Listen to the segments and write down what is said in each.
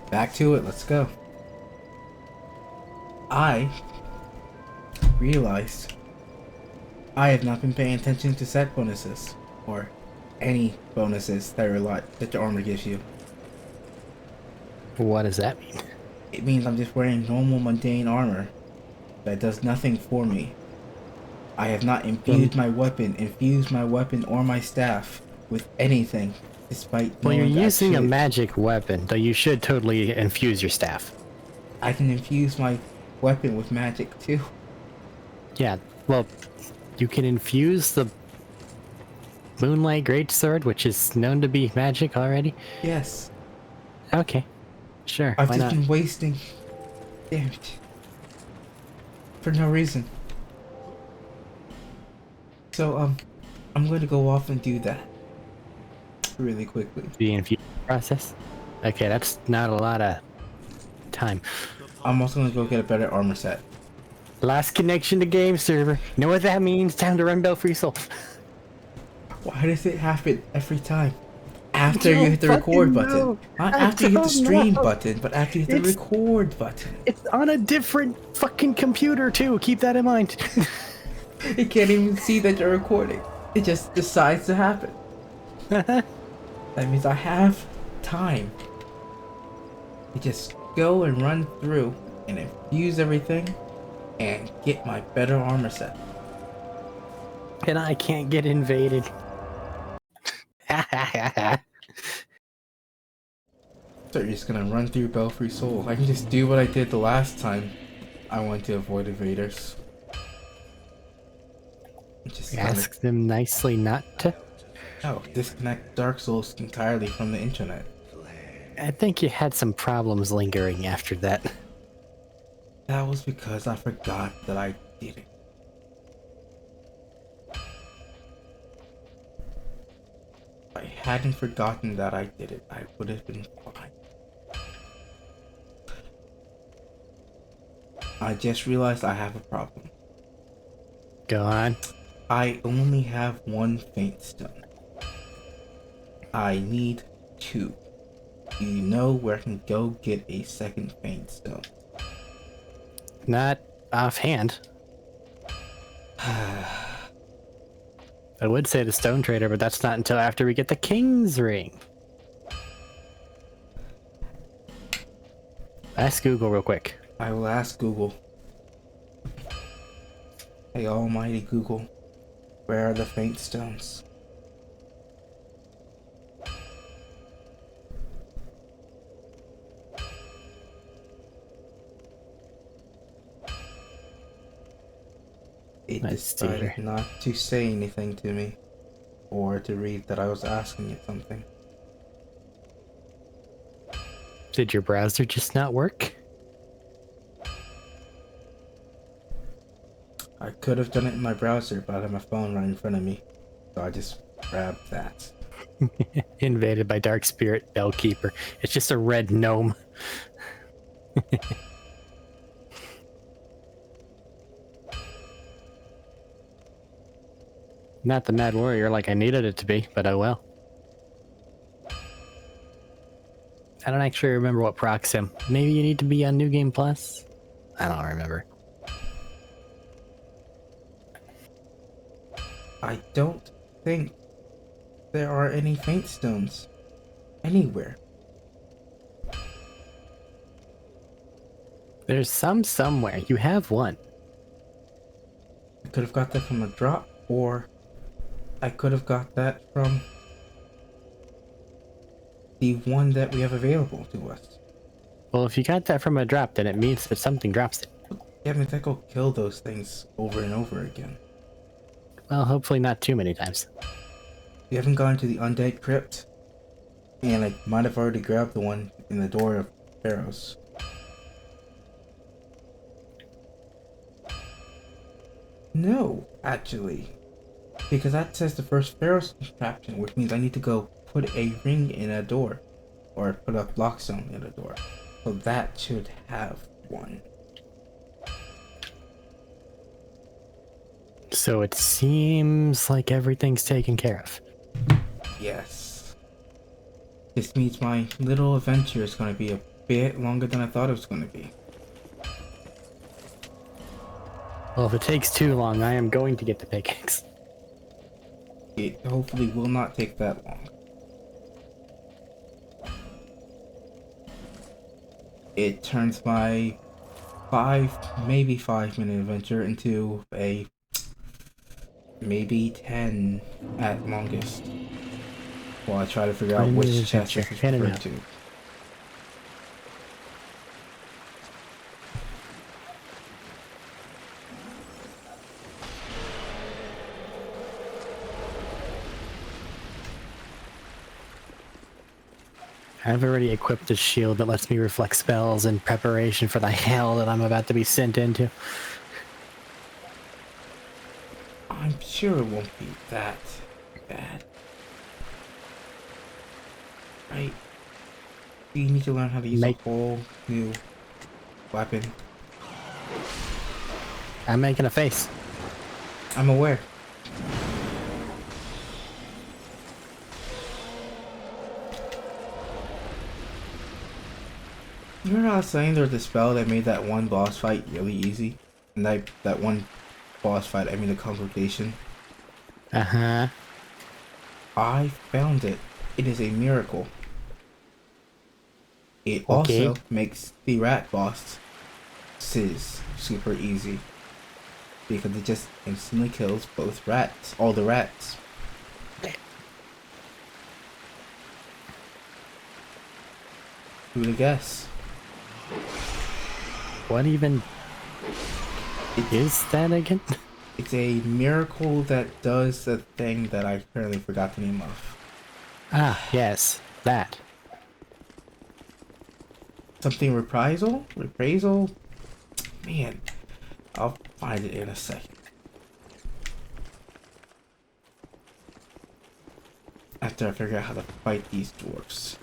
Back to it, let's go. I realized I have not been paying attention to set bonuses, or any bonuses that your armor gives you. What does that mean? It means I'm just wearing normal mundane armor that does nothing for me. I have not infused my weapon or my staff with anything, despite Well, you're knowing I using a should. magic weapon, though you should totally infuse your staff. I can infuse my weapon with magic too. Yeah, well, you can infuse the Moonlight Greatsword, which is known to be magic already. Yes. Okay, sure, I've why just not? been wasting. Damn it. For no reason. So, I'm going to go off and do that. Really quickly. The infusion process? Okay, that's not a lot of time. I'm also going to go get a better armor set. Last connection to game server. You know what that means? Time to run Belfry Soul. Why does it happen every time? After you hit the record button. Not after you hit the stream button, but after you hit the record button. It's on a different fucking computer too, keep that in mind. It can't even see that you're recording. It just decides to happen. That means I have time to just go and run through and infuse everything and get my better armor set. And I can't get invaded. So you're just gonna run through Belfry Soul. I can just do what I did the last time I wanted to avoid invaders. Just Ask them nicely not to. Disconnect Dark Souls entirely from the internet. I think you had some problems lingering after that. That was because I forgot that I did it. If I hadn't forgotten that I did it, I would have been fine. I just realized I have a problem. Go on. I only have one faint stone. I need 2. Do you know where I can go get a second faint stone? Not offhand. I would say the Stone Trader, but that's not until after we get the King's Ring. Ask Google real quick. I will ask Google. Hey, almighty Google, where are the faint stones? It decided not to say anything to me, or to read that I was asking it something. Did your browser just not work? I could have done it in my browser, but I had my phone right in front of me, so I just grabbed that. Invaded by Dark Spirit Bellkeeper. It's just a red gnome. Not the Mad Warrior like I needed it to be, but oh well. I don't actually remember what procs him. Maybe you need to be on New Game Plus? I don't remember. I don't think there are any faint stones anywhere. There's some somewhere. You have one. I could have got that from a drop, or I could have got that from the one that we have available to us. Well, if you got that from a drop, then it means that something drops it. Yeah, I mean, I go kill those things over and over again. Well, hopefully not too many times. We haven't gone to the undead crypt, and I might have already grabbed the one in the door of Pharaoh's. No, actually, because that says the first Pharaoh's contraption, which means I need to go put a ring in a door, or put a blockstone in a door. So that should have one. So it seems like everything's taken care of. Yes. This means my little adventure is going to be a bit longer than I thought it was going to be. Well, if it takes too long, I am going to get the pickaxe. It hopefully will not take that long. It turns my maybe 5 minute adventure into a maybe 10 at longest. While I try to figure out which chest this is referred to. I've already equipped a shield that lets me reflect spells in preparation for the hell that I'm about to be sent into. I'm sure it won't be that bad. Right? You need to learn how to use a whole new weapon. I'm making a face. I'm aware. You remember how I was saying there was a spell that made that one boss fight really easy? And that one boss fight, I mean the congregation. Uh-huh. I found it. It is a miracle. It Okay. also makes the rat bosses super easy. Because it just instantly kills both rats. All the rats. Who would guess? What even is that again? It's a miracle that does the thing that I currently forgot the name of. Ah, yes. That. Something reprisal? Reprisal? Man, I'll find it in a second. After I figure out how to fight these dwarfs.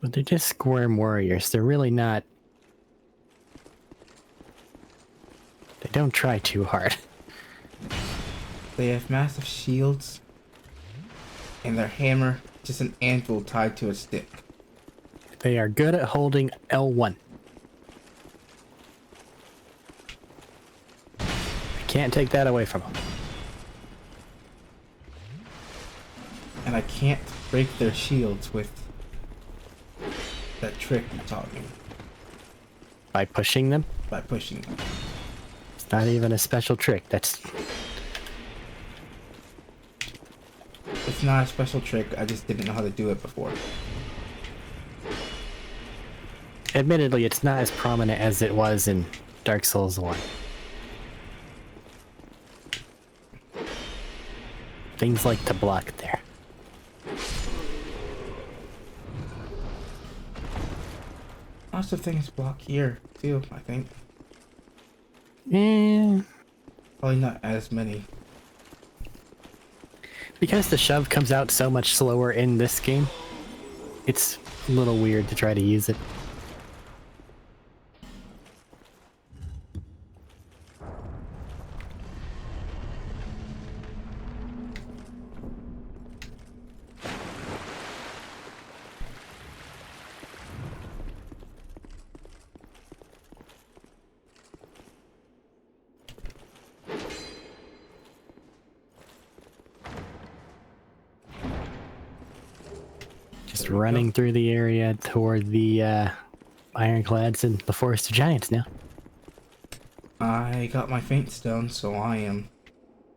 But they're just squirm warriors. They're really not... They don't try too hard. They have massive shields. And their hammer, just an anvil tied to a stick. They are good at holding L1. I can't take that away from them. And I can't break their shields with that trick you taught me. By pushing them? By pushing them. It's not even a special trick. That's... It's not a special trick, I just didn't know how to do it before. Admittedly, it's not as prominent as it was in Dark Souls 1. Things like to block there. Lots of things block here, too, I think. Eh... Probably not as many. Because the shove comes out so much slower in this game, it's a little weird to try to use it. Just running through the area toward the ironclads and the Forest of Giants now. I got my faint stone, so I am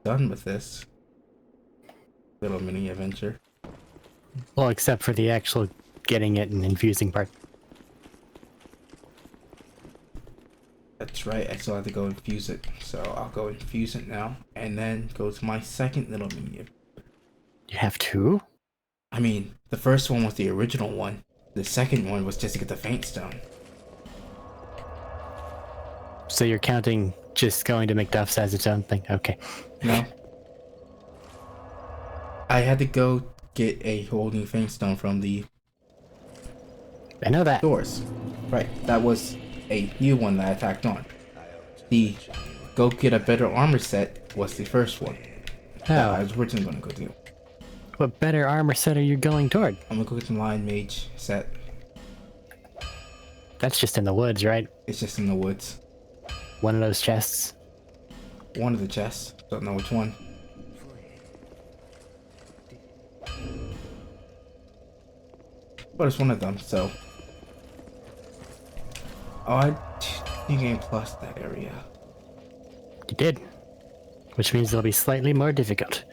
done with this little mini adventure. Well, except for the actual getting it and infusing part. That's right, I still have to go infuse it, so I'll go infuse it now, and then go to my second little mini adventure. You have two? I mean, the first one was the original one. The second one was just to get the faint stone. So you're counting just going to McDuff's as its own thing? Okay. No. I had to go get a whole new faint stone from the I know that. doors. Right, that was a new one that I tacked on. The go get a better armor set was the first one. that I Oh, was originally gonna go do. what better armor set are you going toward? I'm gonna go get some Lion Mage set. That's just in the woods, right? It's just in the woods. One of those chests. One of the chests. Don't know which one. But it's one of them, so. Oh, I New Game Plus that area. You did. Which means it'll be slightly more difficult.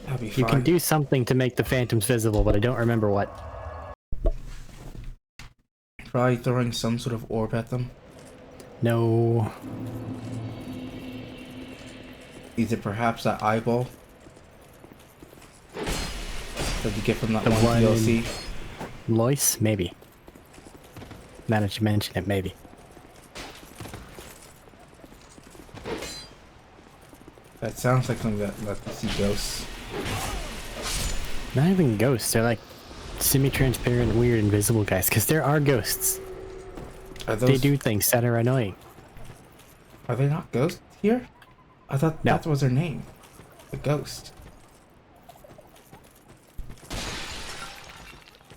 That'll be You fine. can do something to make the phantoms visible, but I don't remember what. Probably throwing some sort of orb at them. No. Is it perhaps that eyeball that you get from that The one one- DLC? Lois? Maybe. Now that you mention it, maybe. That sounds like something that lets you see ghosts. Not even ghosts, they're like semi-transparent, weird, invisible guys, because there are ghosts. Are those? They do things that are annoying. Are they not ghosts here? I thought No. that was their name. The ghost.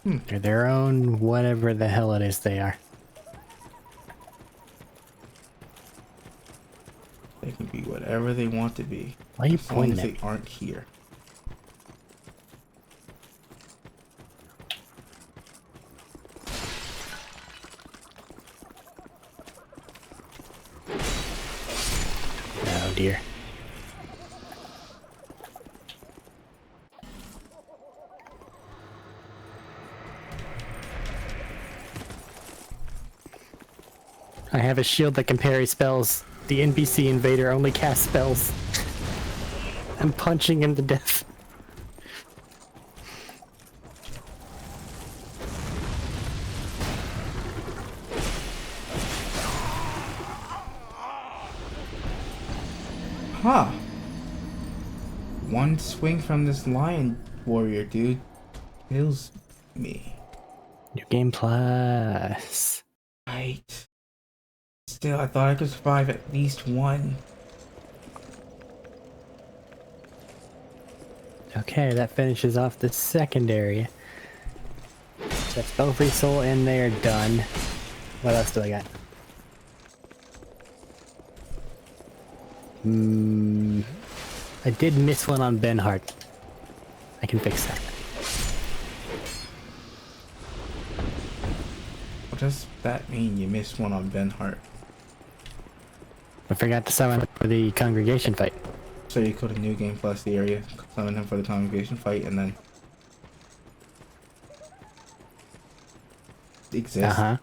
They're their own whatever the hell it is they are. They can be whatever they want to be. Why are you As long as pointing at they me? aren't here. Oh dear. I have a shield that can parry spells. The NPC invader only casts spells. I'm punching him to death. Huh. One swing from this lion warrior dude kills me. New game plus. Right. Still, I thought I could survive at least one. Okay, that finishes off the second area. That's Belfry Soul and they're done. What else do I got? I did miss one on Ben Hart. I can fix that. What does that mean? You missed one on Ben Hart. I forgot to summon for the congregation fight. So you go to New Game Plus the area, summon him for the congregation fight, and then exist. Uh-huh.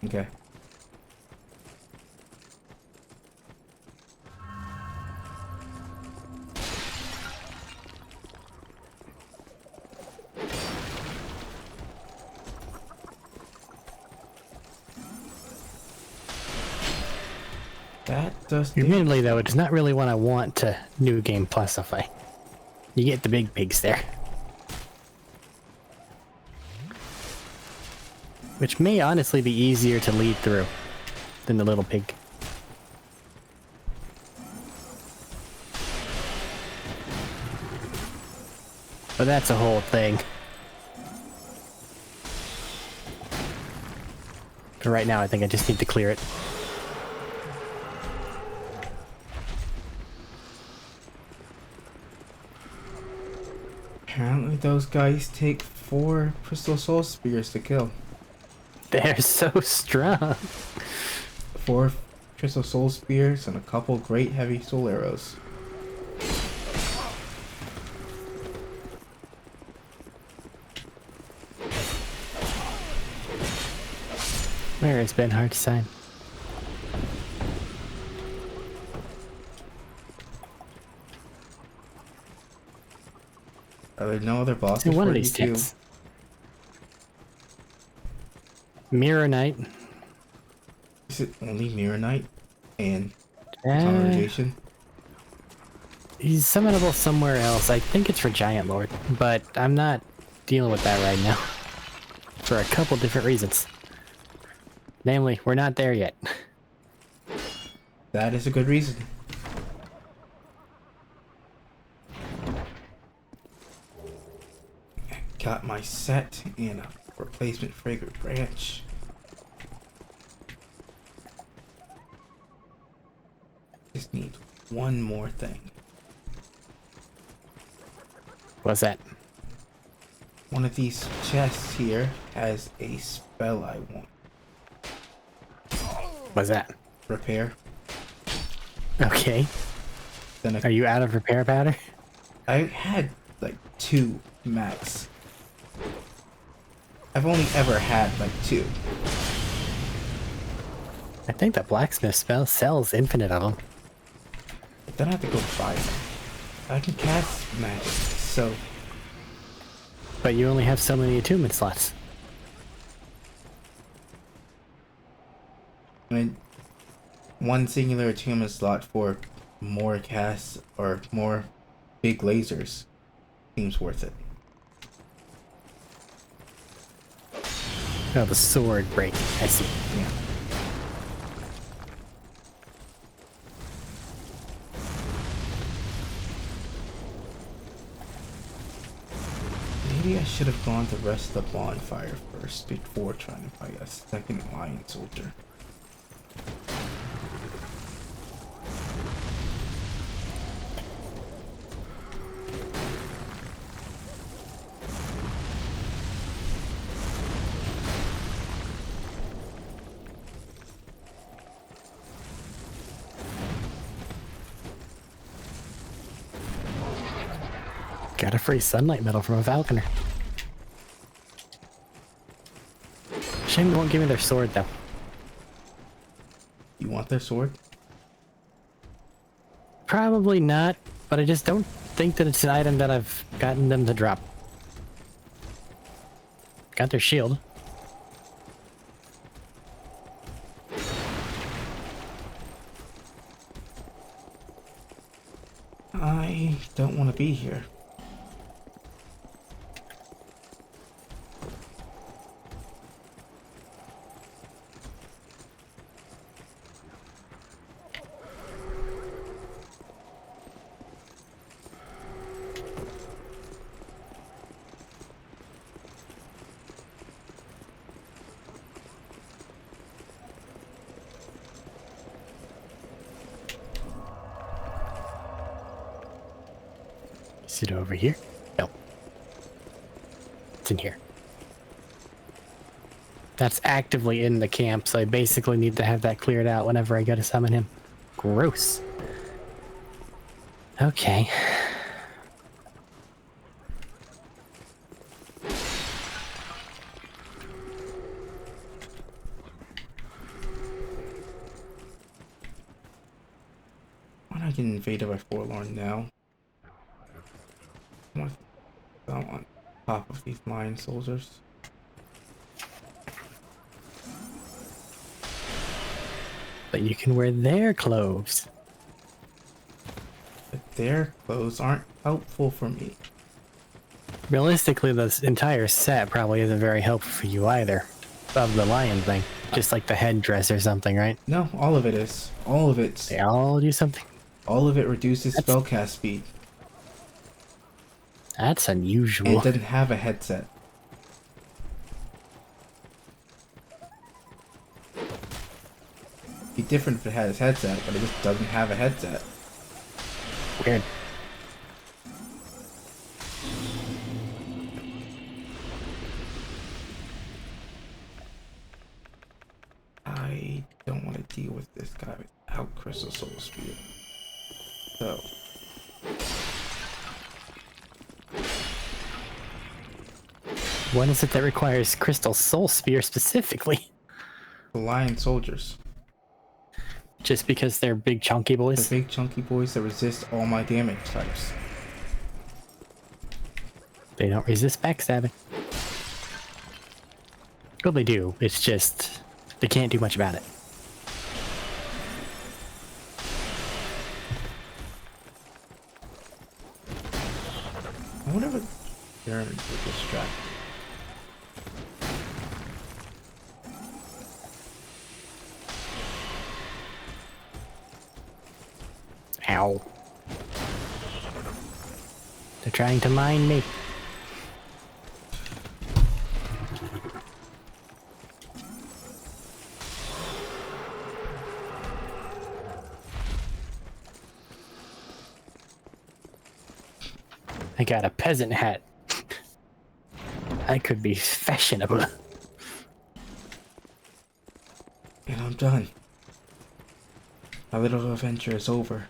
Okay. That does do. Admittedly though, it's not really what I want to New Game Plusify. You get the big pigs there. Which may honestly be easier to lead through than the little pig. But that's a whole thing. For right now, I think I just need to clear it. Apparently those guys take 4 Crystal Soul Spears to kill. They're so strong. 4 Crystal Soul Spears and a couple great heavy soul arrows. Where is Ben Hart's sign? Are there no other bosses In one for of you these to? tents. Mirror Knight. Is it only Mirror Knight and Uh, Congregation? he's summonable somewhere else. I think it's for Giant Lord, but I'm not dealing with that right now. For a couple different reasons. Namely, we're not there yet. That is a good reason. Got my set in a replacement fragrant branch. Just need one more thing. What's that? One of these chests here has a spell I want. What's that? Repair. Okay. Then Are you out of repair powder? I had like 2 max. I've only ever had like 2. I think the blacksmith spell sells infinite of them. But then I have to go buy them. I can cast magic, so But you only have so many attunement slots. I mean, one singular attunement slot for more casts or more big lasers seems worth it. Oh, the sword breaking. I see. Yeah. Maybe I should have gone to rest the bonfire first before trying to fight a second lion soldier. Got a free sunlight medal from a falconer. Shame they won't give me their sword though. You want their sword? Probably not, but I just don't think that it's an item that I've gotten them to drop. Got their shield. I don't want to be here. Is it over here? No. It's in here. That's actively in the camp, so I basically need to have that cleared out whenever I go to summon him. Gross. Okay. Why not get invaded by Forlorn now? I want on top of these lion soldiers. But you can wear their clothes. But their clothes aren't helpful for me. Realistically, this entire set probably isn't very helpful for you either. Of the lion thing. Just like the headdress or something, right? No, all of it is. All of it's. They all do something. All of it reduces spellcast speed. That's And unusual. it doesn't have a headset. It'd be different if it had a headset, but it just doesn't have a headset. Weird. I don't want to deal with this guy without Crystal Soul Spear. So. What is it that requires Crystal Soul Spear specifically? The lion soldiers. Just because they're big chunky The boys? big chunky boys that resist all my damage types. They don't resist backstabbing. Well, they do. It's just they can't do much about it. I wonder what Darren would distract. Ow. They're trying to mine me. I got a peasant hat. I could be fashionable. And I'm done. My little adventure is over.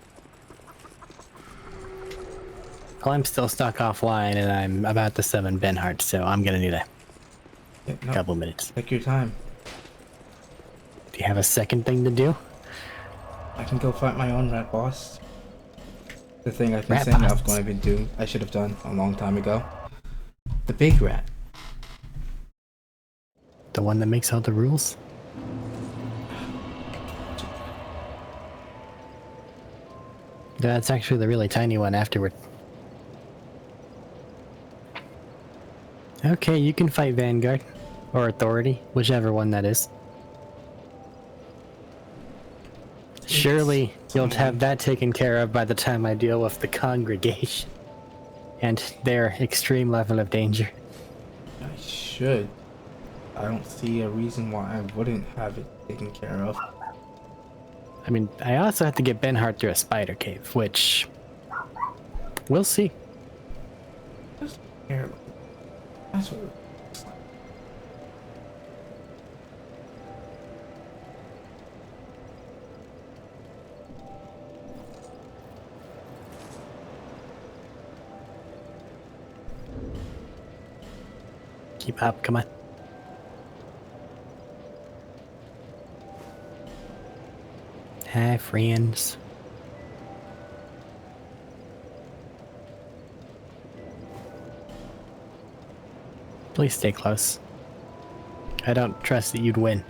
Well, I'm still stuck offline and I'm about to summon Benhart, so I'm gonna need a couple minutes. Take your time. Do you have a second thing to do? I can go fight my own rat boss. The thing I've been Rat saying I was boss. going to be doing, I should have done a long time ago. The big rat. The one that makes all the rules? That's actually the really tiny one afterward. Okay, you can fight Vanguard. Or Authority, whichever one that is. Surely you'll have that taken care of by the time I deal with the congregation. And their extreme level of danger. I should. I don't see a reason why I wouldn't have it taken care of. I mean, I also have to get Benhart through a spider cave, which... we'll see. Just care. That's what it looks like. Keep up, come on. Hi, friends. Please stay close. I don't trust that you'd win.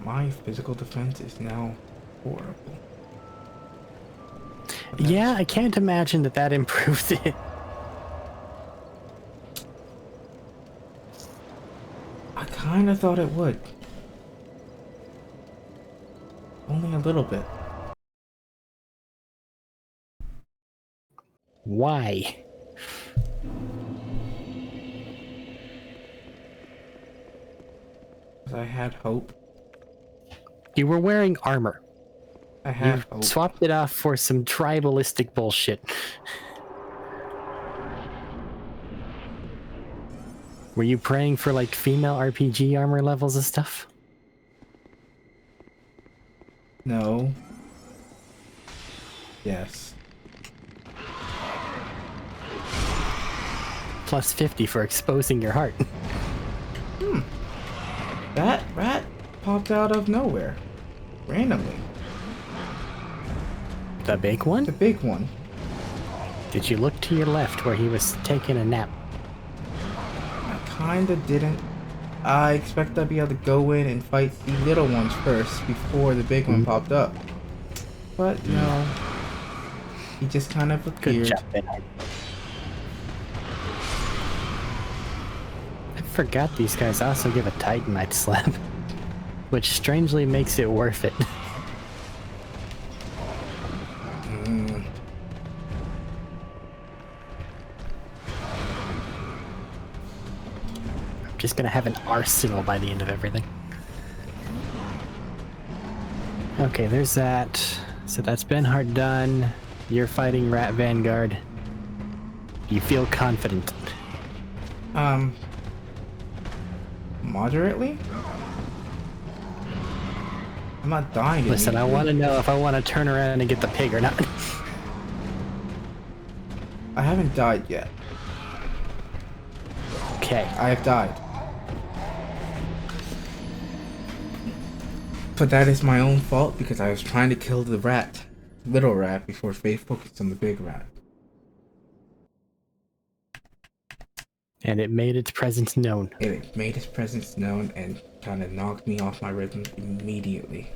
My physical defense is now horrible. Yeah, I can't imagine that that improves it. I kinda thought it would. Only a little bit. Why? I had hope. You were wearing armor. I had You hope. swapped it off for some tribalistic bullshit. Were you praying for like female RPG armor levels and stuff? No. Yes. Plus 50 for exposing your heart. That rat popped out of nowhere. Randomly. The big one? The big one. Did you look to your left where he was taking a nap? I kinda didn't. I expect I'd be able to go in and fight the little ones first before the big one popped up. But no. He just kind of Good appeared. job, Ben. I forgot these guys also give a Titanite slap, which strangely makes it worth it. I'm just gonna have an arsenal by the end of everything. Okay, there's that. So that's Benhart done. You're fighting Rat Vanguard. You feel confident. Moderately? I'm not dying. Listen, I want to know if I want to turn around and get the pig or not. I haven't died yet. Okay. I have died. But that is my own fault because I was trying to kill the rat. Little rat before Faith focused on the big rat. And it made its presence known. It made its presence known and kind of knocked me off my rhythm immediately.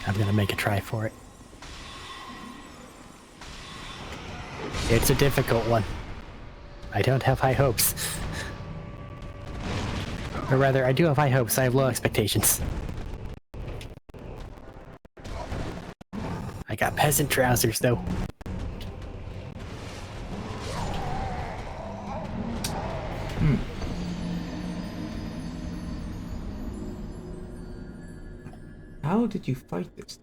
I'm gonna make a try for it. It's a difficult one. I don't have high hopes. Or rather, I do have high hopes, I have low expectations. I got peasant trousers, though. How did you fight this?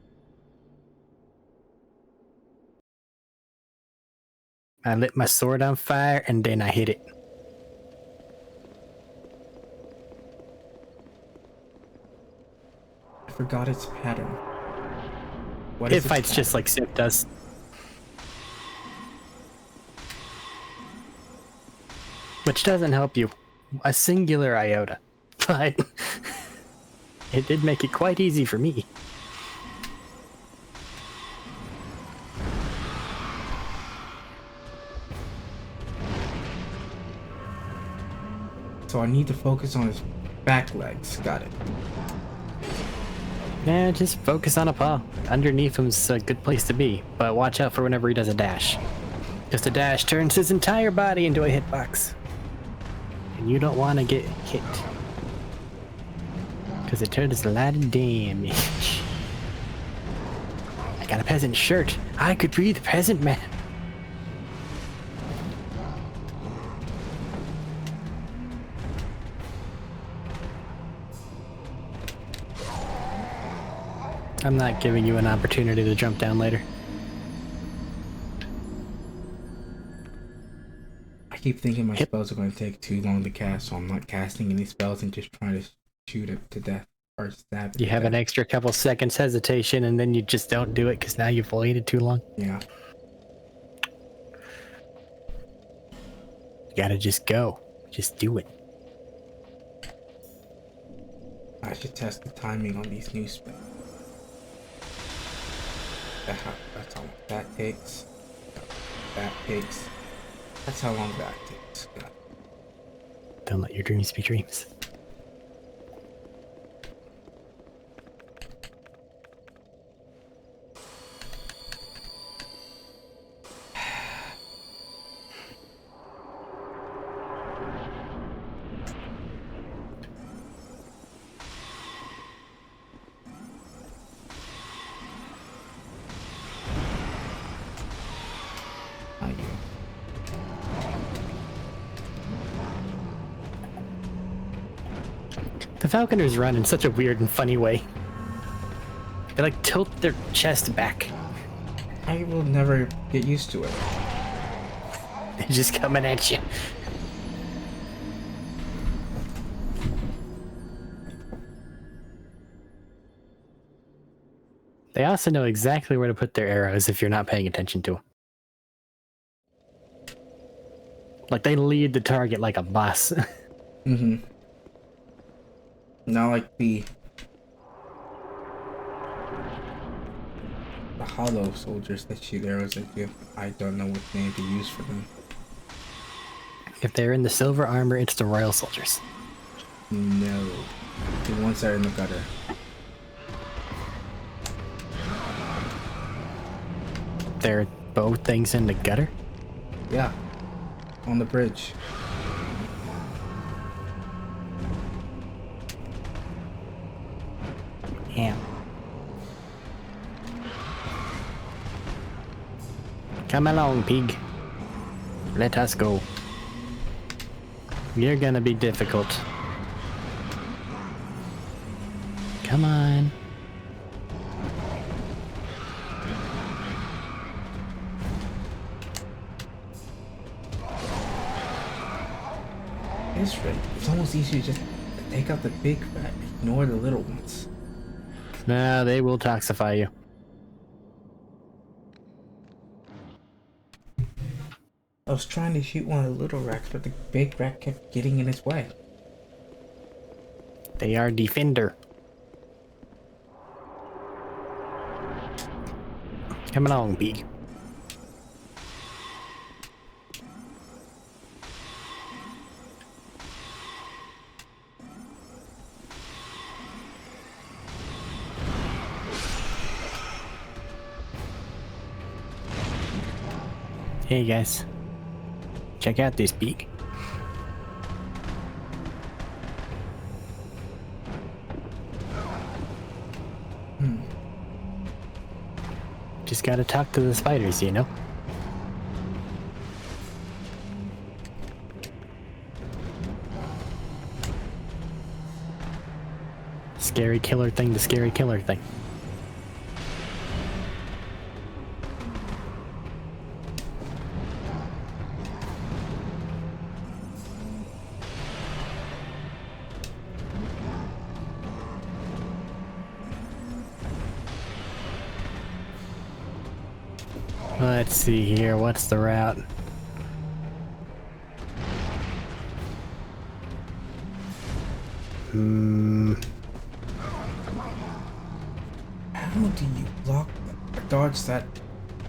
I lit my sword on fire, and then I hit it. I forgot its pattern. What It is its fights pattern? just like Sif does. Which doesn't help you a singular iota, but it did make it quite easy for me. So I need to focus on his back legs. Got it. Yeah, just focus on a paw. Underneath him's a good place to be, but watch out for whenever he does a dash. Because the dash turns his entire body into a hitbox. And you don't want to get hit. Because it turns a lot of damage. I got a peasant shirt. I could be the peasant man. I'm not giving you an opportunity to jump down later. I keep thinking my spells are going to take too long to cast, so I'm not casting any spells and just trying to shoot it to death or stab it. You have an extra couple seconds hesitation, and then you just don't do it because now you've waited too long. Yeah. You gotta just go. Just do it. I should test the timing on these new spells. That's how long that takes. That takes. That's how long that takes. God. Don't let your dreams be dreams. Not you. The falconers run in such a weird and funny way. They like tilt their chest back. I will never get used to it. They're just coming at you. They also know exactly where to put their arrows if you're not paying attention to them. Like, they lead the target like a boss. Mm-hmm. Not like the hollow soldiers that shoot arrows at you. I don't know what name to use for them. If they're in the silver armor, it's the royal soldiers. No. The ones that are in the gutter. They're both things in the gutter? Yeah. On the bridge. Yeah. Come along, pig. Let us go. You're gonna be difficult. Come on. It's right. It's almost easier just to take out the big fat, ignore the little ones. No, they will toxify you. I was trying to shoot one of the little racks, but the big rack kept getting in its way. They are defender. Come along, pig. Hey guys, check out this pig. Just gotta talk to the spiders, you know? Scary killer thing to scary killer thing. Let's see here, what's the route? How do you block or dodge that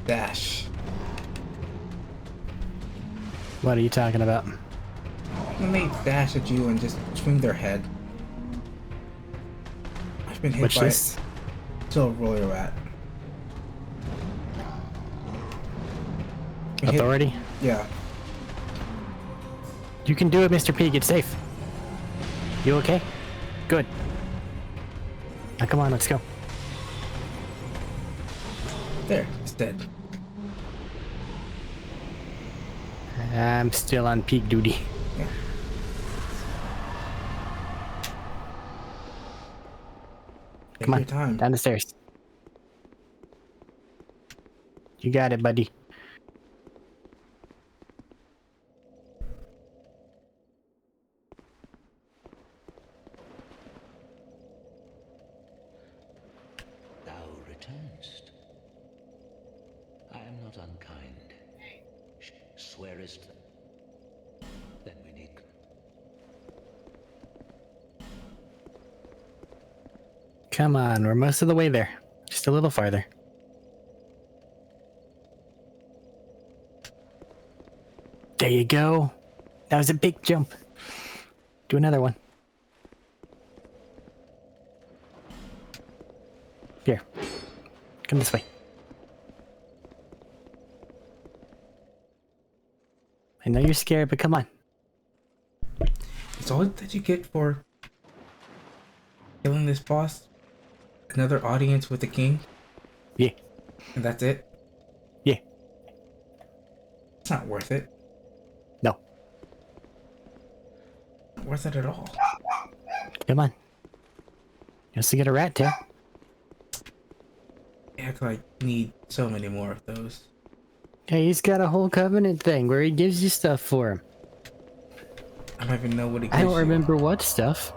dash? What are you talking about? When they dash at you and just swing their head. I've been hit Which by this? still roller rat. Been hit- Authority? Yeah. You can do it, Mr. Pig, it's safe. You okay? Good. Now come on, let's go. There, it's dead. I'm still on peak duty. Yeah. Take Come your on, time. down the stairs. You got it, buddy. Thou returnest. I am not unkind. Swearest? Then we need... Come on, we're most of the way there. Just a little farther. There you go. That was a big jump. Do another one. Here. Come this way. I know you're scared, but come on. It's all that you get for killing this boss. Another audience with the king, Yeah. and that's it. Yeah. It's not worth it. No. Not worth it at all. Come on. You also get a rat tail. Yeah, 'cause I need so many more of those. Hey, he's got a whole covenant thing where he gives you stuff for him. I don't even know what it gives I don't you. remember what stuff.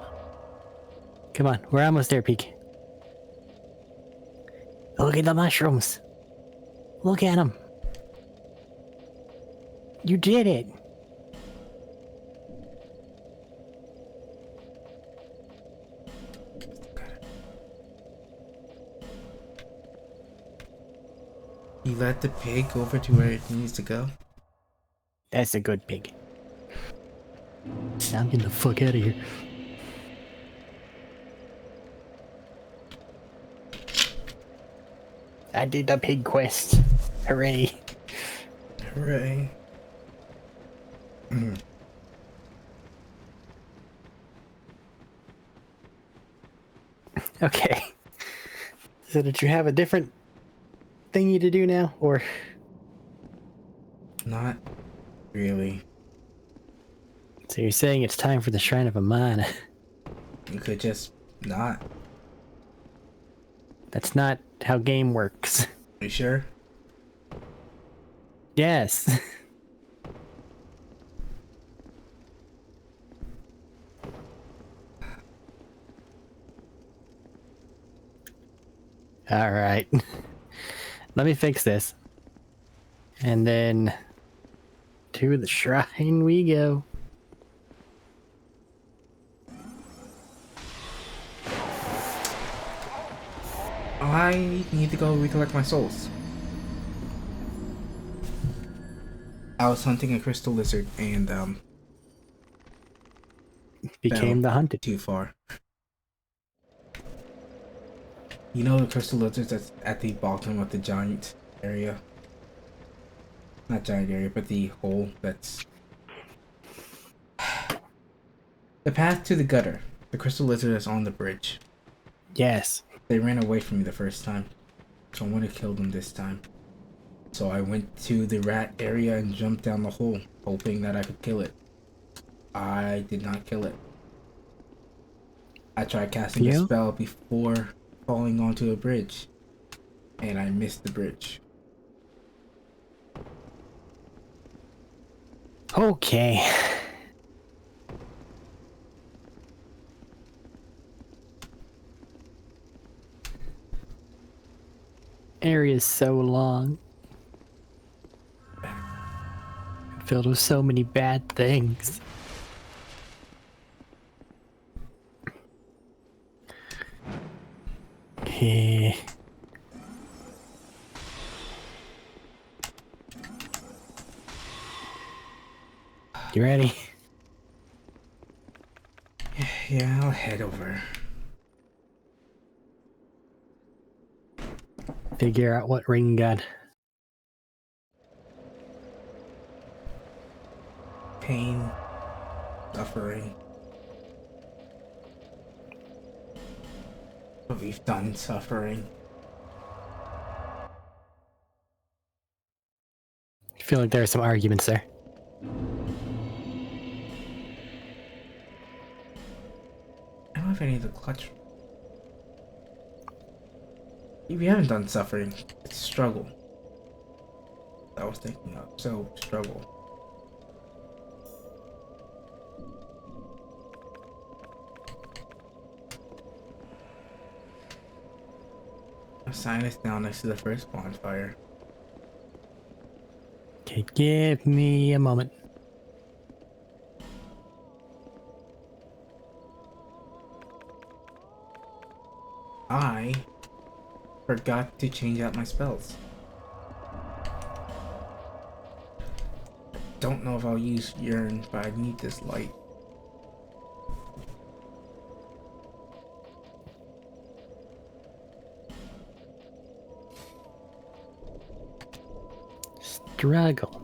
Come on, we're almost there, Peak. Look at the mushrooms. Look at them. You did it. You led the pig over to where it needs to go. That's a good pig. Now I'm getting the fuck out of here. I did the pig quest. Hooray. Hooray. Okay. So did you have a different thingy to do now, or? Not really. So you're saying it's time for the Shrine of Amana. You could just not. That's not how game works. You sure? Yes. All right. Let me fix this. And then to the shrine we go. I need to go recollect my souls. I was hunting a crystal lizard and Became fell the hunted. too far. You know the crystal lizards that's at the bottom of the giant area? Not giant area, but the hole that's... The path to the gutter. The crystal lizard is on the bridge. Yes. They ran away from me the first time, so I want to kill them this time. So I went to the rat area and jumped down the hole, hoping that I could kill it. I did not kill it. I tried casting a You? spell before falling onto a bridge, and I missed the bridge. Okay. Area's so long. Filled with so many bad things. Okay. You ready? Yeah, I'll head over. Figure out what ring gun. Pain, suffering. But we've done suffering. I feel like there are some arguments there. I don't know if I need the clutch. We haven't done suffering. It's struggle. I was thinking of. So, struggle. A sign is down next to the first bonfire. Okay, give me a moment. I forgot to change out my spells. Don't know if I'll use Yearn, but I need this light. Struggle.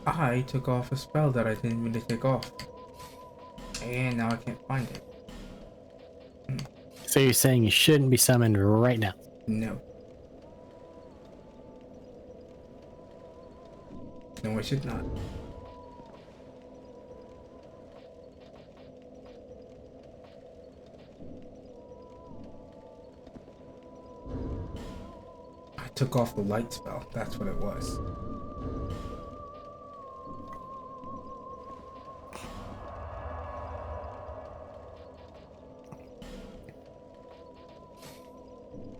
I took off a spell that I didn't mean to take off. And now I can't find it. So you're saying you shouldn't be summoned right now? No. No, I should not. I took off the light spell. That's what it was.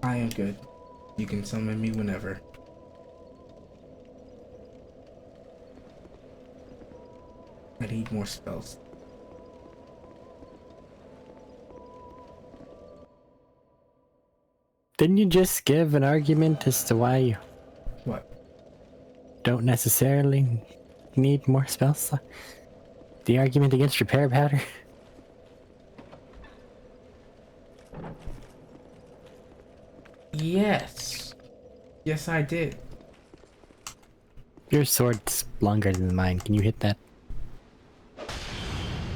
I am good. You can summon me whenever. I need more spells. Didn't you just give an argument as to why you What? don't necessarily need more spells? The argument against repair powder? Yes. Yes, I did. Your sword's longer than mine. Can you hit that?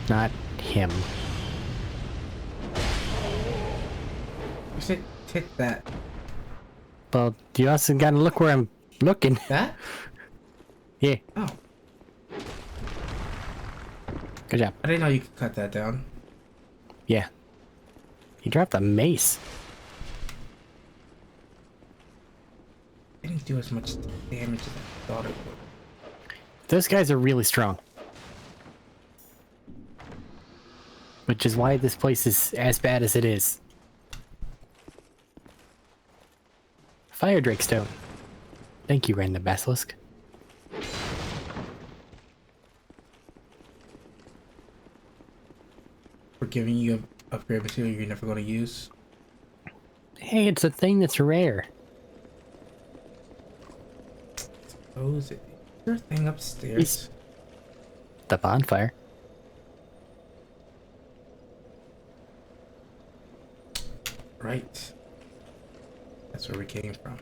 Not him. You said hit that. Well, you also gotta look where I'm looking. That? Yeah, Oh. good job. I didn't know you could cut that down. Yeah. You dropped a mace. It didn't do as much damage as I thought it would. Those guys are really strong. Which is why this place is as bad as it is. Fire Drake Stone. Thank you, Random Basilisk. for giving you upgrade material you're never going to use. Hey, it's a thing that's rare. Oh, is there a thing upstairs? The bonfire. Right. That's where we came from.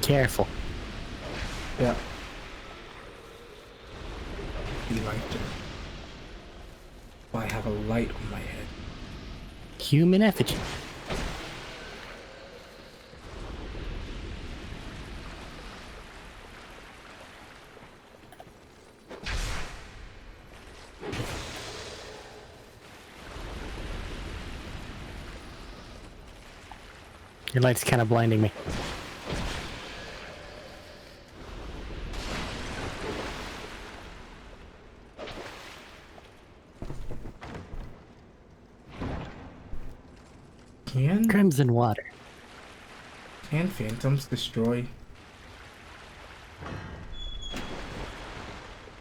Careful. Yeah. Be like to. Well, I have a light on my head. Human effigy. Your light's kind of blinding me. Crimson water. Can phantoms destroy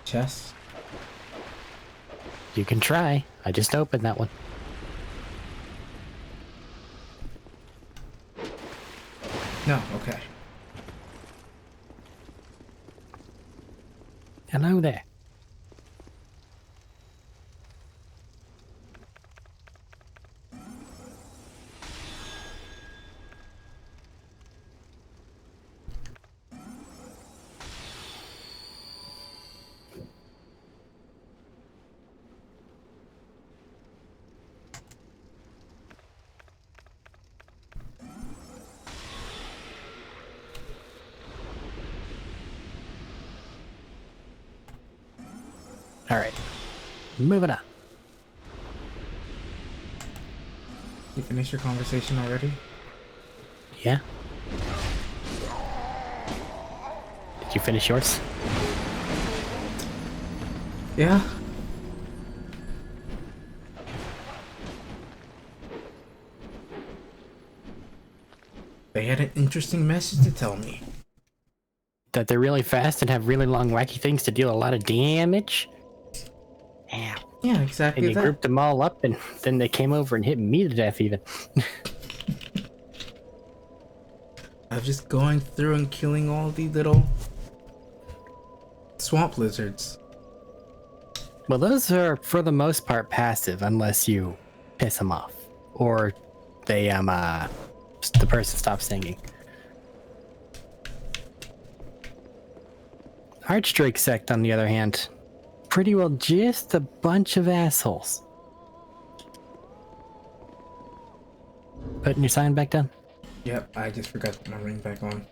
chests? You can try. I just opened that one. No, okay. Hello there. All right, moving on. You finished your conversation already? Yeah. Did you finish yours? Yeah. They had an interesting message to tell me. That they're really fast and have really long wacky things to deal a lot of damage? Ow. Yeah, exactly And you that. grouped them all up and then they came over and hit me to death even. I'm just going through and killing all the little swamp lizards. Well, those are for the most part passive unless you piss them off. Or they, the person stops singing. Archdrake sect, on the other hand, pretty well just a bunch of assholes. Putting your sign back down? Yep, I just forgot to put my ring back on.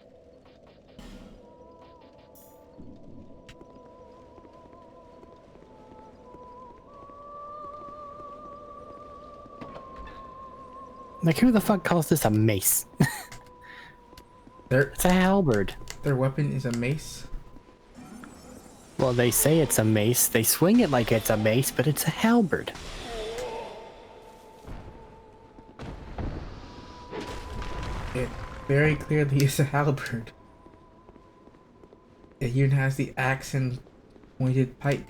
Like, who the fuck calls this a mace? It's a halberd. Their weapon is a mace? Well, they say it's a mace. They swing it like it's a mace, but it's a halberd. It very clearly is a halberd. It even has the axe and pointed pike.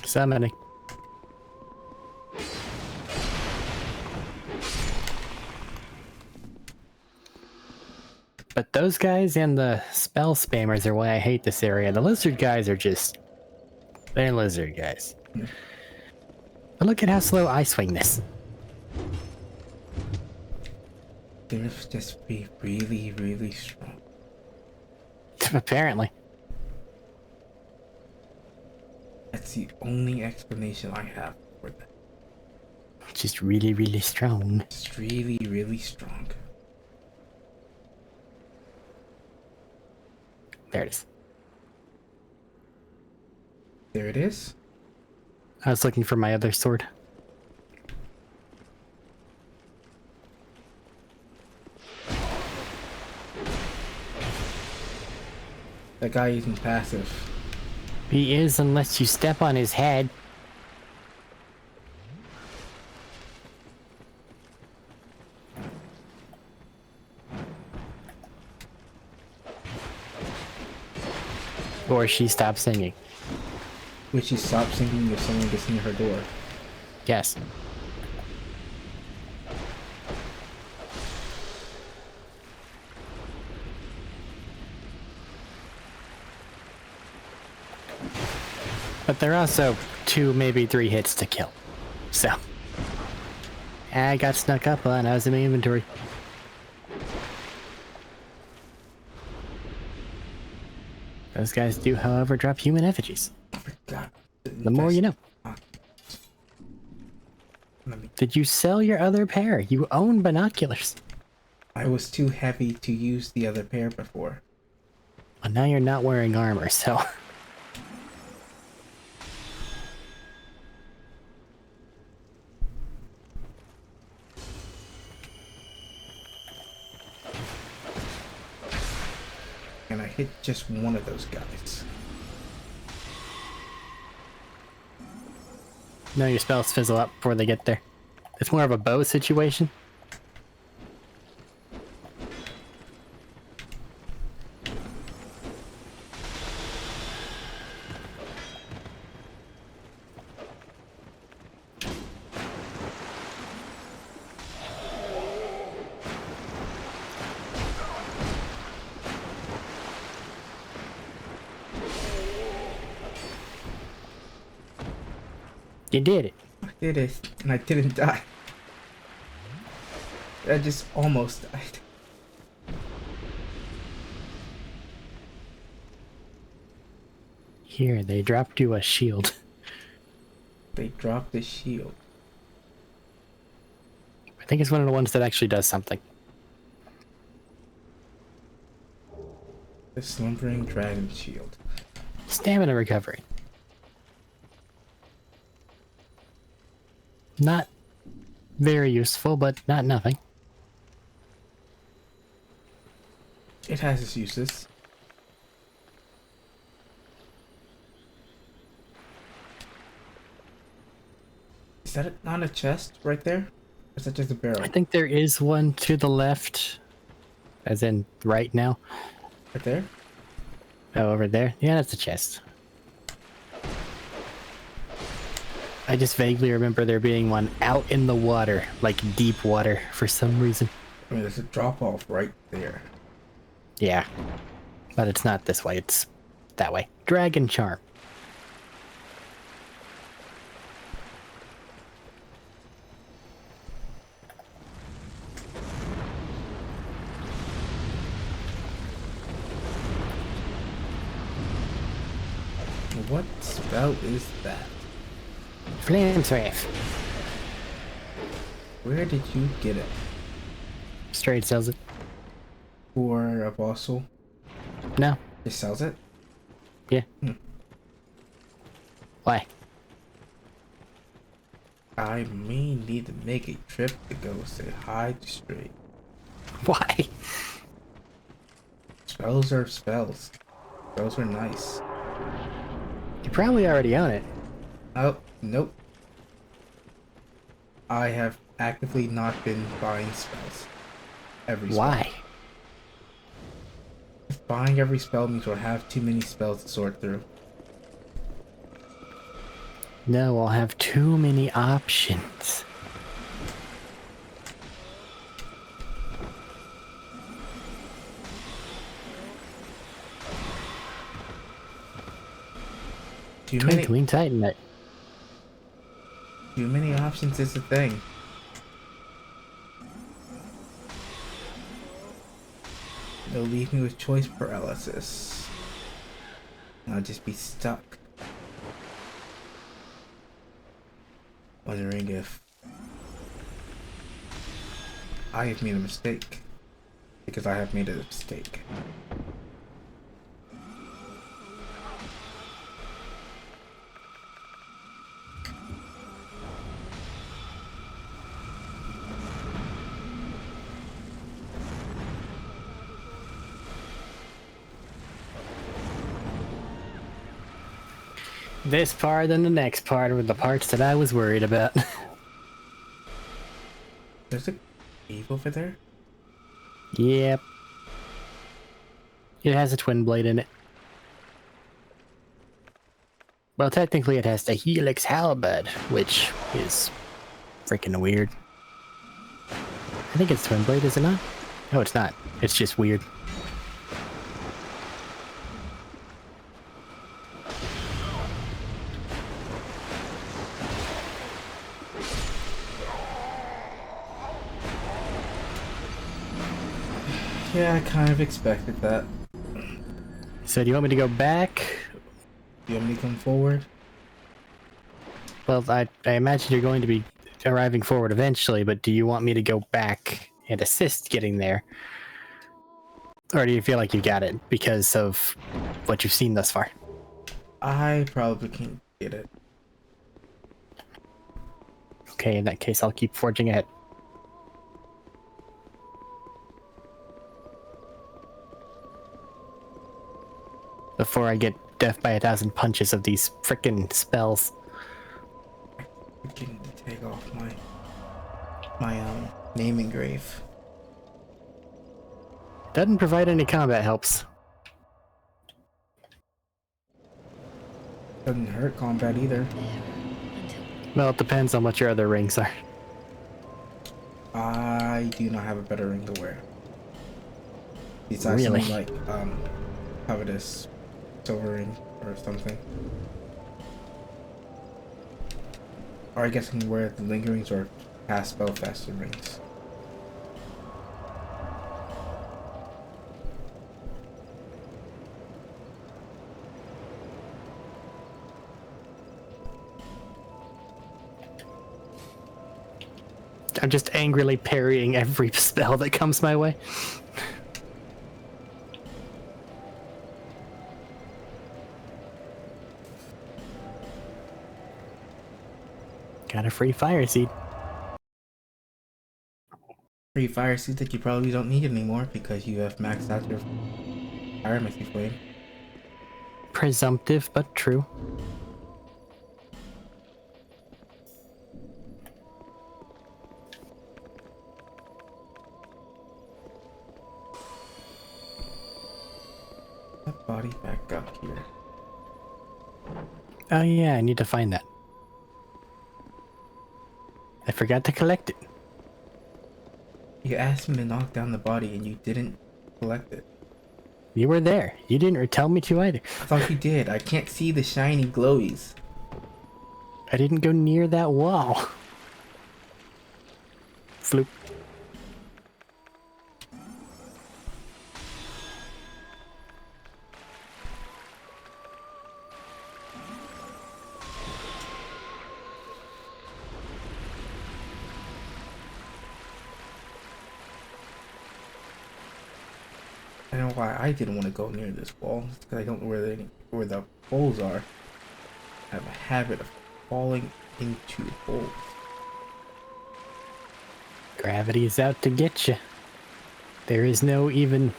Summoning. But those guys and the spell spammers are why I hate this area. The lizard guys are just... they're lizard guys. Yeah. But look at how slow I swing this. They must just be really, really strong. Apparently. That's the only explanation I have for that. just really, really strong. It's really, really strong. There it is. There it is. I was looking for my other sword. That guy isn't passive. He is, unless you step on his head. Or she stops singing. Which she stops singing if someone gets near her door. Yes. But there are also 2, maybe 3 hits to kill. So. I got snuck up on. I was in my inventory. Those guys do, however, drop human effigies. I forgot. The more you know. Did you sell your other pair? You own binoculars. I was too heavy to use the other pair before. Well, now you're not wearing armor, so... And I hit just one of those guys. No, your spells fizzle up before they get there. It's more of a bow situation. You did it. I did it, and I didn't die. I just almost died. Here, they dropped you a shield. They dropped the shield. I think it's one of the ones that actually does something. The slumbering dragon shield. Stamina recovery. Not very useful, but not nothing. It has its uses. Is that not a chest right there? Or is that just a barrel? I think there is one to the left. As in, right now. Right there? Oh, over there? Yeah, that's a chest. I just vaguely remember there being one out in the water, like deep water, for some reason. I mean, there's a drop-off right there. Yeah. But it's not this way, it's that way. Dragon Charm. What spell is that? Flame Wrath. Where did you get it? Straight sells it. For a bossel? No. It sells it? Yeah. Why? I may need to make a trip to go say hi to Straight. Why? Spells are spells. Spells are nice. You probably already own it. Oh, nope. I have actively not been buying spells. Every spell. Why? If buying every spell means we'll have too many spells to sort through. No, I'll have too many options. Twinkling Titanite. Too many options is the thing. They'll leave me with choice paralysis. I'll just be stuck. Wondering if I have made a mistake. Because I have made a mistake. This part and the next part were the parts that I was worried about. There's a cave over there? Yep. It has a twin blade in it. Well, technically it has the Helix Halberd, which is freaking weird. I think it's twin blade, is it not? No, it's not. It's just weird. Yeah, I kind of expected that. So do you want me to go back? Do you want me to come forward? Well, I imagine you're going to be arriving forward eventually, but do you want me to go back and assist getting there? Or do you feel like you got it because of what you've seen thus far? I probably can't get it. Okay, in that case, I'll keep forging ahead. Before I get death by 1,000 punches of these frickin' spells. I'm getting to take off my name engrave. Doesn't provide any combat helps. Doesn't hurt combat either. Well, it depends on what your other rings are. I do not have a better ring to wear. Besides Really? something like covetous silver ring or something. Or I guess I can wear the lingerings or past spellcaster rings. I'm just angrily parrying every spell that comes my way. Got a free fire seed. Free fire seed that you probably don't need anymore because you have maxed out your pyromancy flame. Presumptive, but true. That body back up here. Oh yeah, I need to find that. I forgot to collect it. You asked me to knock down the body and you didn't collect it. You were there. You didn't tell me to either. I thought you did. I can't see the shiny glowies. I didn't go near that wall. Floop. I don't know why I didn't want to go near this wall. It's because I don't know where the holes are. I have a habit of falling into holes. Gravity is out to get you. There is no even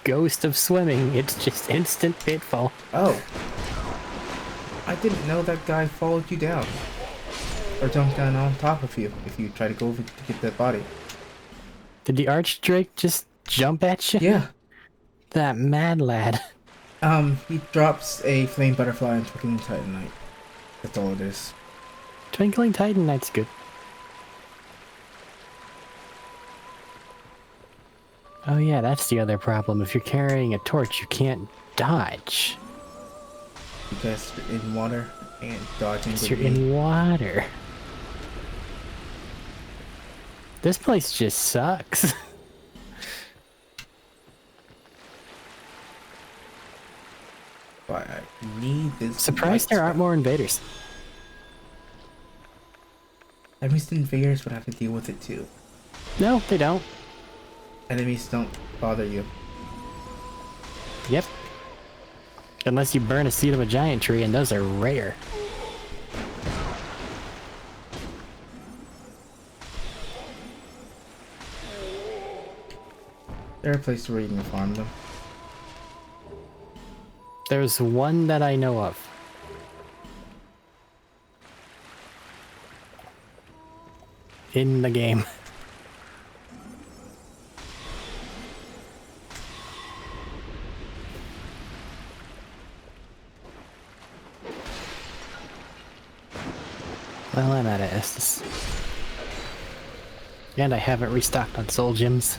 ghost of swimming. It's just instant pitfall. Oh. I didn't know that guy followed you down. Or jumped down on top of you if you try to go over to get that body. Did the Archdrake just jump at you? Yeah. That mad lad. He drops a flame butterfly and Twinkling Titanite. That's all it is. Twinkling Titanite's good. Oh yeah, that's the other problem. If you're carrying a torch, you can't dodge. Because you're in water and dodging Because would you're be- in water. This place just sucks. But I need this. Surprised there aren't more invaders. That means the invaders would have to deal with it too. No, they don't. Enemies don't bother you. Yep. Unless you burn a seed of a giant tree, and those are rare. There are places where you can farm them. There's one that I know of. In the game. Well, I'm out of Estus. And I haven't restocked on soul gems.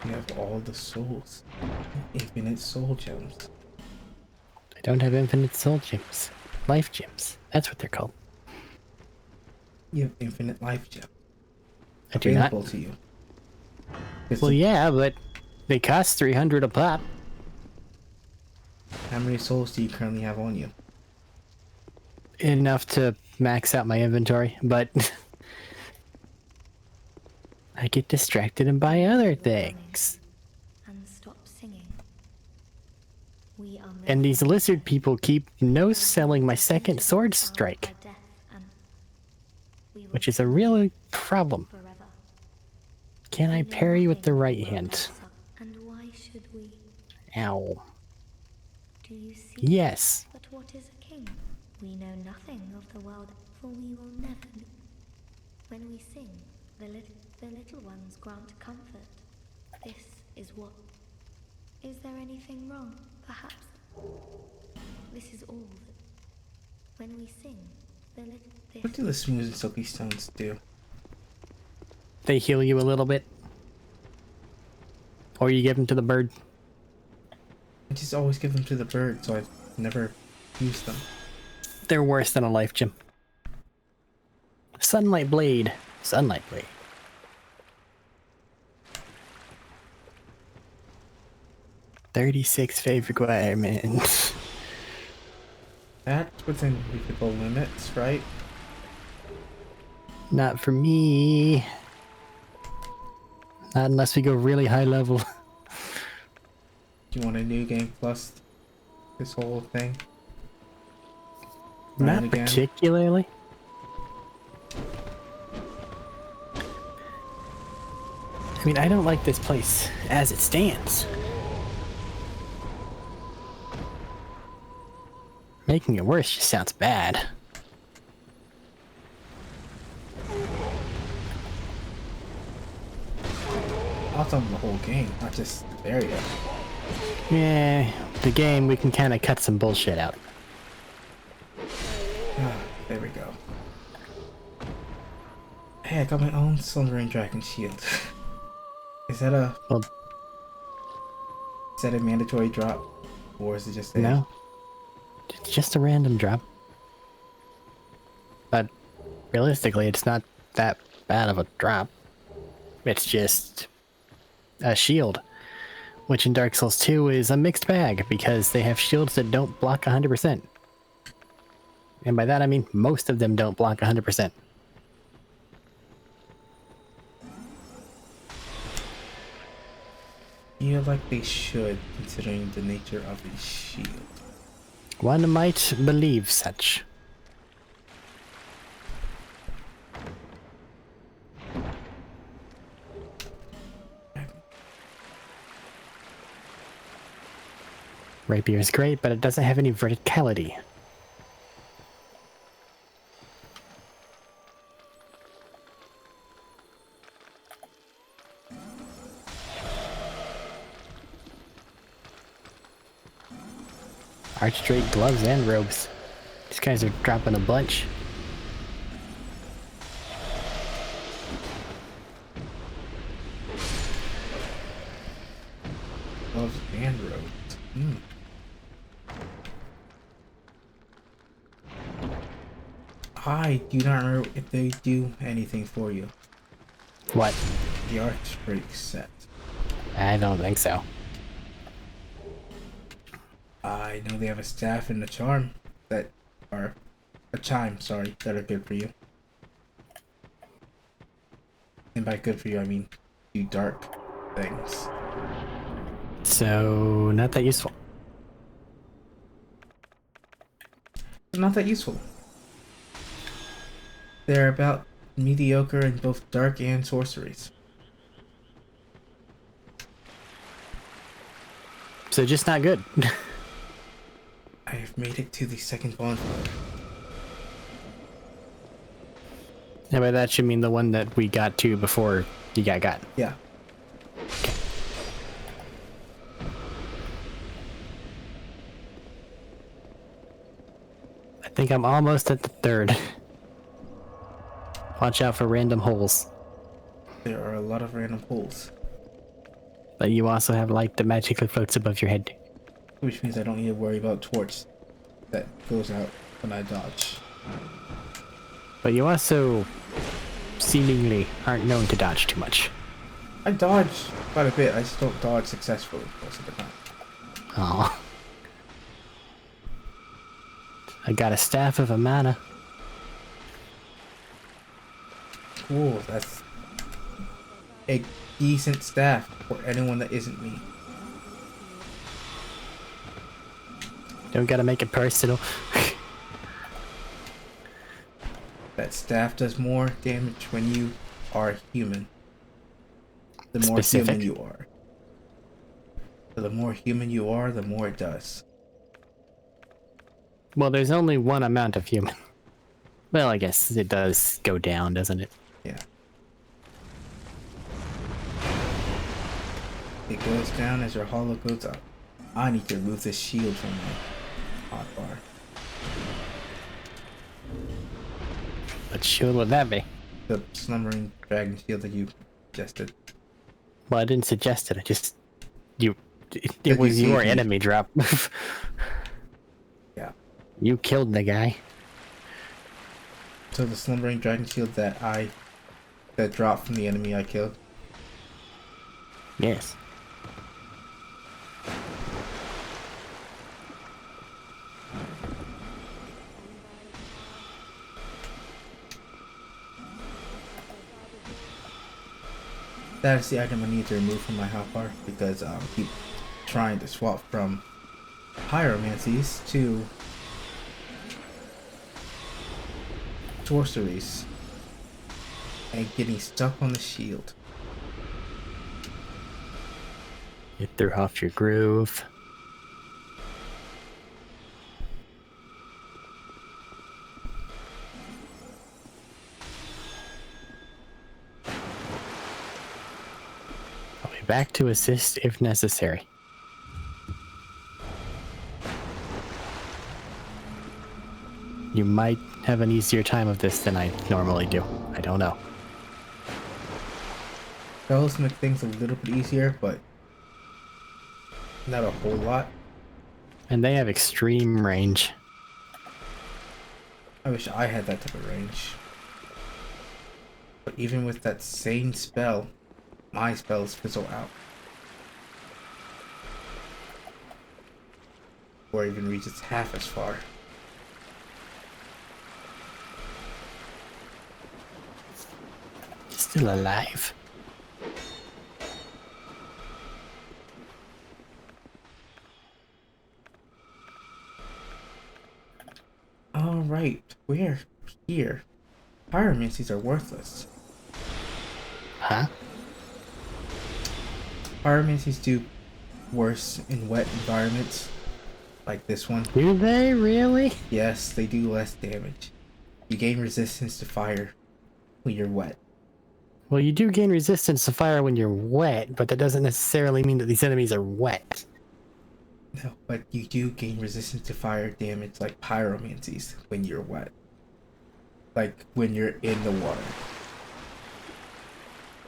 You have all the souls. Infinite soul gems. I don't have infinite soul gems. Life gems. That's what they're called. You have infinite life gems. I do not. Available to you. Well, yeah, but they cost 300 a pop. How many souls do you currently have on you? Enough to max out my inventory, but I get distracted and buy other things. And stop singing. We are And these lizard people keep no-selling my second sword strike, which is a real problem. forever. Can I parry with the right hand? And why should we? Ow. Do you see? Yes. But what is a king? We know nothing of the world, for we will never. When we sing, the little ones grant comfort. This is what. Is there anything wrong? Perhaps. This is all that. When we sing, the little. What do the smooth and silky stones do? They heal you a little bit. Or you give them to the bird. I just always give them to the bird, so I've never used them. They're worse than a life gem. Sunlight blade. Sunlight blade. $36 favorite requirements. That's within reasonable limits, right? Not for me. Not unless we go really high level. Do you want a new game plus this whole thing? Not Run again? particularly. I mean, I don't like this place as it stands. Making it worse just sounds bad. I'll tell them the whole game, not just the area. Yeah, the game, we can kind of cut some bullshit out. There we go. Hey, I got my own Slumbering Dragon shield. Is that a Well, is that a mandatory drop, or is it just a no. It's just a random drop. But realistically, it's not that bad of a drop. It's just a shield, which in Dark Souls 2 is a mixed bag because they have shields that don't block 100%. And by that I mean most of them don't block 100%. Yeah, like they should, considering the nature of a shield. One might believe such. Rapier is great, but it doesn't have any verticality. Archdrake gloves and robes. These guys are dropping a bunch. Gloves and robes. I do not remember if they do anything for you. What? The Archbreak set. I don't think so. I know they have a staff and a charm that are a chime, sorry, that are good for you. And by good for you, I mean do dark things. So, not that useful. Not that useful. They're about mediocre in both dark and sorceries. So just not good. I have made it to the second bonfire. Yeah, by that should mean the one that we got to before you got. Yeah. I think I'm almost at the third. Watch out for random holes. There are a lot of random holes. But you also have light that magically floats above your head. Which means I don't need to worry about torch that goes out when I dodge. But you also seemingly aren't known to dodge too much. I dodge quite a bit, I just don't dodge successfully most of the time. Oh. I got a staff of a mana. Cool, that's a decent staff for anyone that isn't me. Don't gotta make it personal. That staff does more damage when you are human. The more Specific? human you are. So the more human you are, the more it does. Well, there's only one amount of human. Well, I guess it does go down, doesn't it? Yeah. It goes down as your hollow goes up. I need to remove this shield from my hotbar. What shield would that be? The slumbering dragon shield that you suggested. Well, I didn't suggest it. I just... It you was see your me. enemy drop. Yeah. You killed the guy. So the slumbering dragon shield that dropped from the enemy I killed. Yes. That is the item I need to remove from my hotbar because I keep trying to swap from pyromancies to sorceries and getting stuck on the shield. You threw off your groove. I'll be back to assist if necessary. You might have an easier time of this than I normally do. I don't know. Spells make things a little bit easier, but not a whole lot. And they have extreme range. I wish I had that type of range. But even with that same spell, my spells fizzle out. Or even reaches half as far. Still alive. Alright, we're here. Pyromancies are worthless. Huh? Pyromancies do worse in wet environments, like this one. Do they really? Yes, they do less damage. You gain resistance to fire when you're wet. Well, you do gain resistance to fire when you're wet, but that doesn't necessarily mean that these enemies are wet. No, but you do gain resistance to fire damage like pyromancies when you're wet. Like when you're in the water.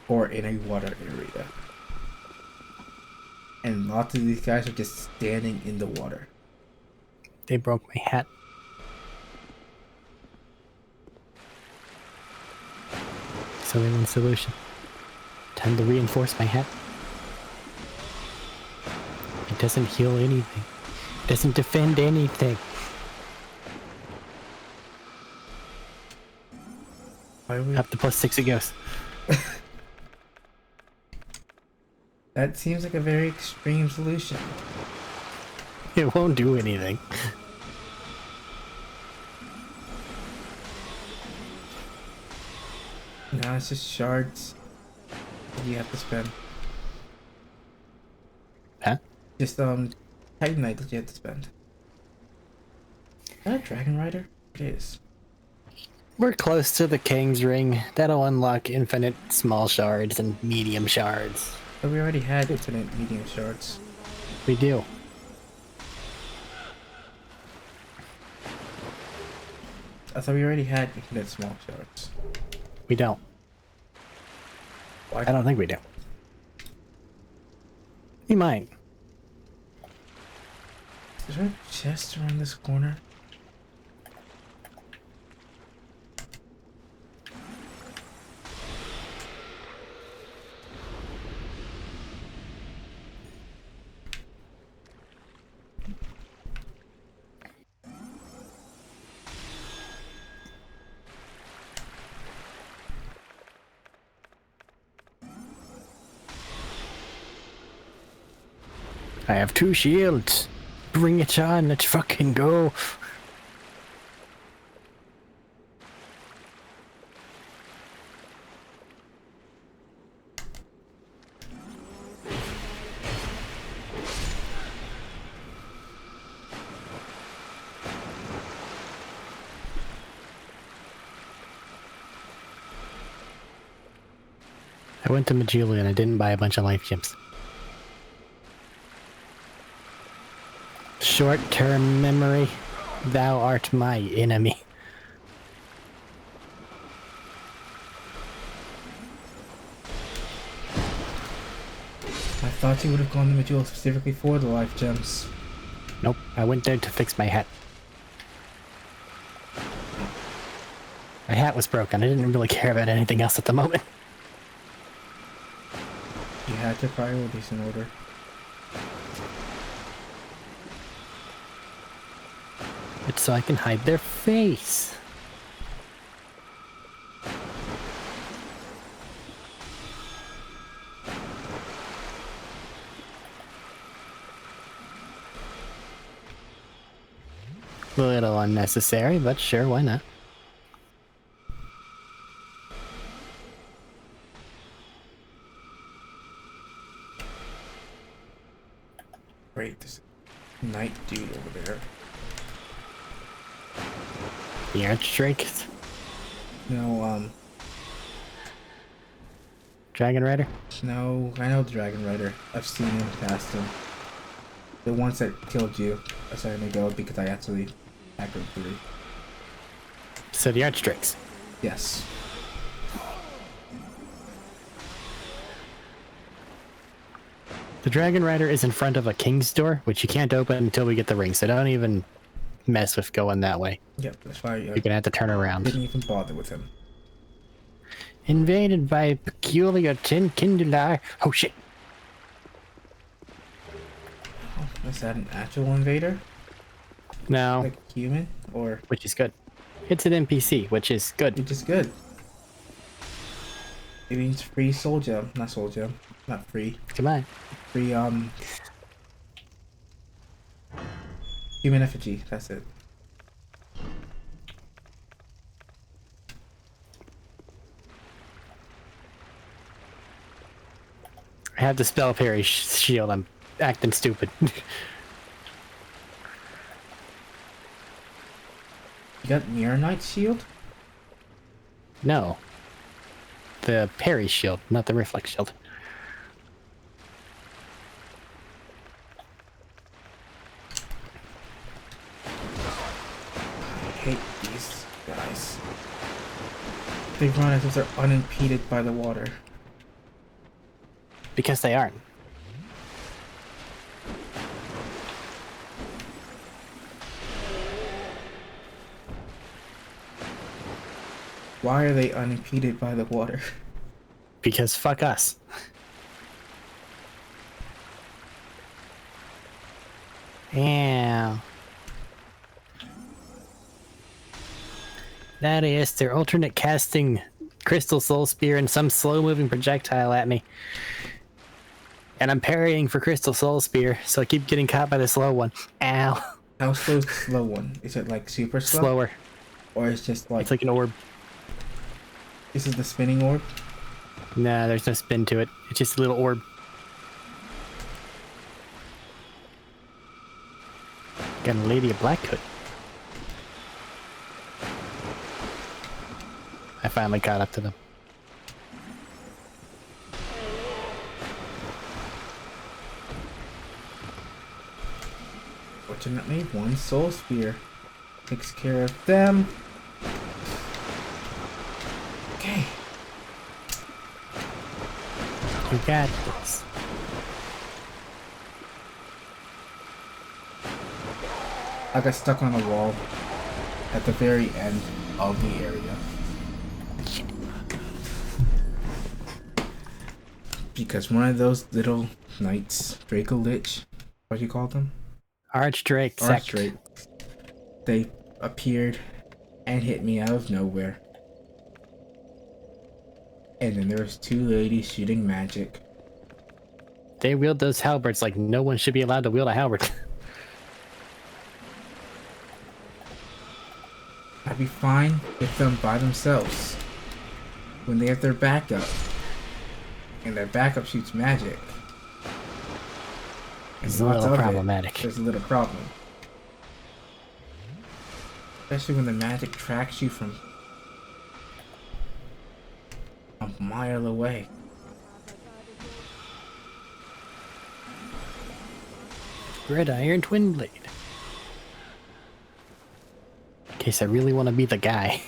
Or in a water area. And lots of these guys are just standing in the water. They broke my hat. There's only one solution. Time to reinforce my hat. It doesn't heal anything. It doesn't defend anything. Why are we... Up to +6 it goes. That seems like a very extreme solution. It won't do anything. No, it's just shards you have to spend. Huh? Just Titanite that you have to spend. Is that a Dragon Rider? It is. We're close to the King's Ring. That'll unlock infinite small shards and medium shards. But we already had infinite medium shards. We do. I thought we already had infinite small shards. We don't. Why? I don't think we do. We might. Is there a chest around this corner? I have 2 shields. Bring it on, let's fucking go. I went to Majula and I didn't buy a bunch of life gems. Short-term memory, thou art my enemy. I thought you would have gone to Majula specifically for the life gems. Nope, I went there to fix my hat. My hat was broken. I didn't really care about anything else at the moment. You had your priorities in order. It's so I can hide their face. A little unnecessary, but sure, why not? Great, this night dude over there. The Archdrake? No, Dragon Rider? no, I know the Dragon Rider. I've seen him past him. The ones that killed you a second ago because I actually acted through. So the Archdrakes. Yes. The Dragon Rider is in front of a King's door, which you can't open until we get the ring, so don't even mess with going that way. Yep, that's why You're gonna have to turn around. didn't even bother with him. Invaded by peculiar Kindular. Oh shit. Oh, is that an actual invader? No, Like human? Or which is good. It's an NPC, which is good. which is good. It means free soul gem. Not soul gem. Not free. Come on. Free human effigy, that's it. I have the spell parry shield. I'm acting stupid. You got Mirror Knight's shield? No. The parry shield, not the reflex shield. I hate these guys. They run as if they're unimpeded by the water. Because they aren't. Why are they unimpeded by the water? Because fuck us. Yeah. That is, they're alternate casting Crystal Soul Spear and some slow moving projectile at me. And I'm parrying for Crystal Soul Spear, so I keep getting caught by the slow one. Ow. How slow is the slow one? Is it like super slow? Slower. Or it's just like... It's like an orb. This is the spinning orb? Nah, there's no spin to it. It's just a little orb. Got a Lady of Black Hood. I finally caught up to them. Fortunately, one soul spear takes care of them. Okay. You got this. I got stuck on a wall at the very end of the area. Because one of those little knights, Draco Lich, what do you call them? Archdrake. Archdrake. They appeared and hit me out of nowhere. And then there was two ladies shooting magic. They wield those halberds like no one should be allowed to wield a halberd. I'd be fine with them by themselves. When they have their backup, and their backup shoots magic. It's a little problematic. There's a little problem. Especially when the magic tracks you from a mile away. Gridiron Twin Blade. In case I really want to be the guy.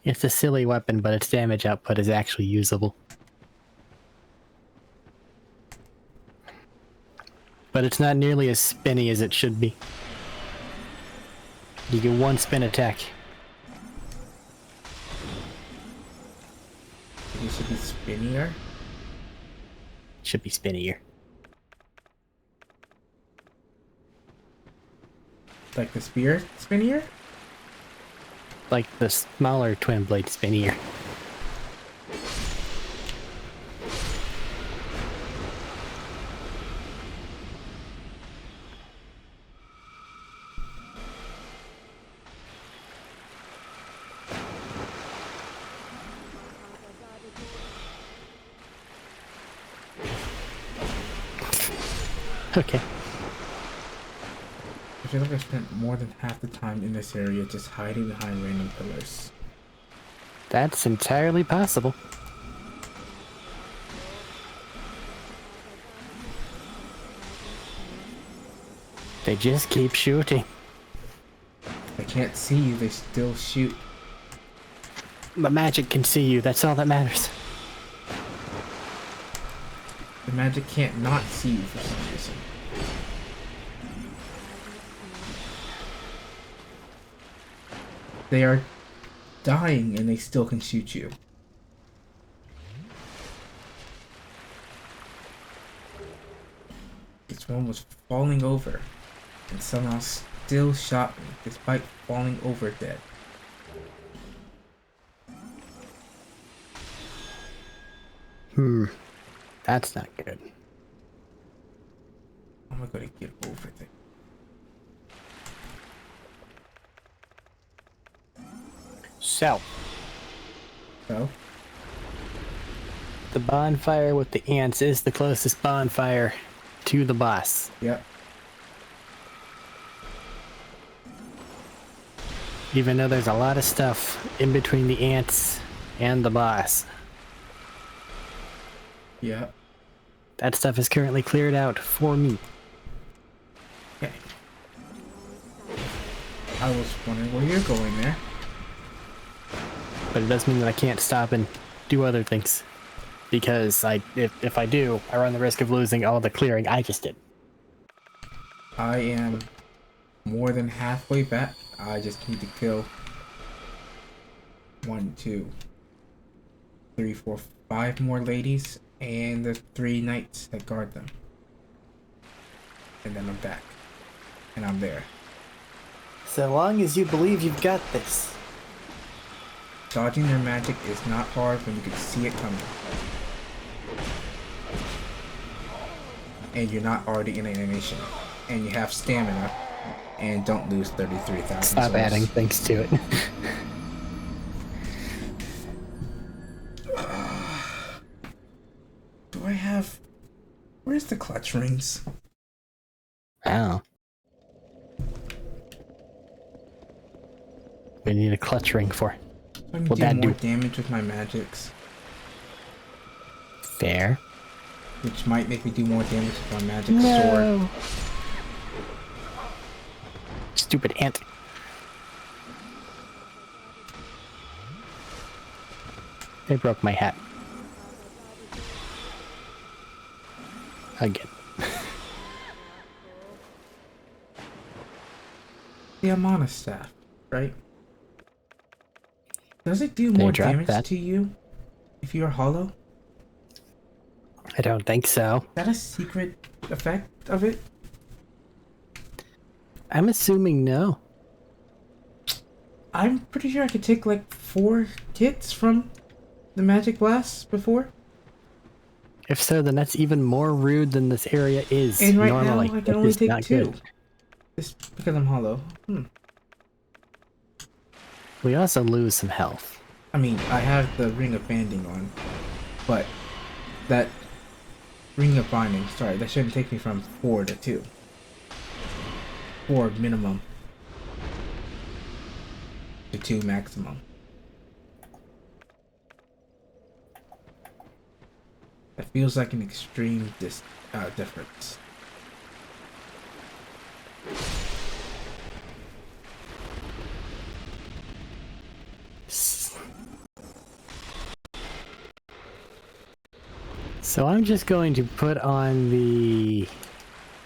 It's a silly weapon, but its damage output is actually usable. But it's not nearly as spinny as it should be. You get one spin attack. It should be spinnier. Should be spinnier. Like the spear spinnier? Like the smaller twin blade spinnier. Okay. I feel like I spent more than half the time in this area just hiding behind random pillars. That's entirely possible. They just keep shooting. I can't see you, they still shoot. But magic can see you, that's all that matters. The magic can't not see you for some reason. They are dying and they still can shoot you. This one was falling over and somehow still shot me despite falling over dead. That's not good. How am I gonna get over there? So, So, the bonfire with the ants is the closest bonfire to the boss. yep. Even though there's a lot of stuff in between the ants and the boss. Yep. That stuff is currently cleared out for me. Okay. I was wondering where you're going there. But it does mean that I can't stop and do other things. Because if I do, I run the risk of losing all the clearing I just did. I am more than halfway back. I just need to kill 1, 2, 3, 4, 5 more ladies and the 3 knights that guard them. And then I'm back. And I'm there. So long as you believe you've got this. dodging their magic is not hard when you can see it coming. And you're not already in animation. And you have stamina. And don't lose 33,000 Stop souls. adding things to it. Do I have... Where's the clutch rings? Oh. We need a clutch ring for. So I can What'd do that more do? damage with my magics. Fair. Which might make me do more damage with my magic sword. Stupid ant. They broke my hat. Again. The Amana staff, right? Does it do They more dropped damage that. to you if you're hollow? I don't think so. Is that a secret effect of it? I'm assuming no. I'm pretty sure I could take like 4 hits from the magic blast before. If so, then that's even more rude than this area is And right normally. now I can That's only just take not 2. good. Just because I'm hollow. We also lose some health. I mean, I have the Ring of Banding on. But that Ring of Binding, sorry, that shouldn't take me from 4 to 2. 4 minimum. To 2 maximum. That feels like an extreme difference. So I'm just going to put on the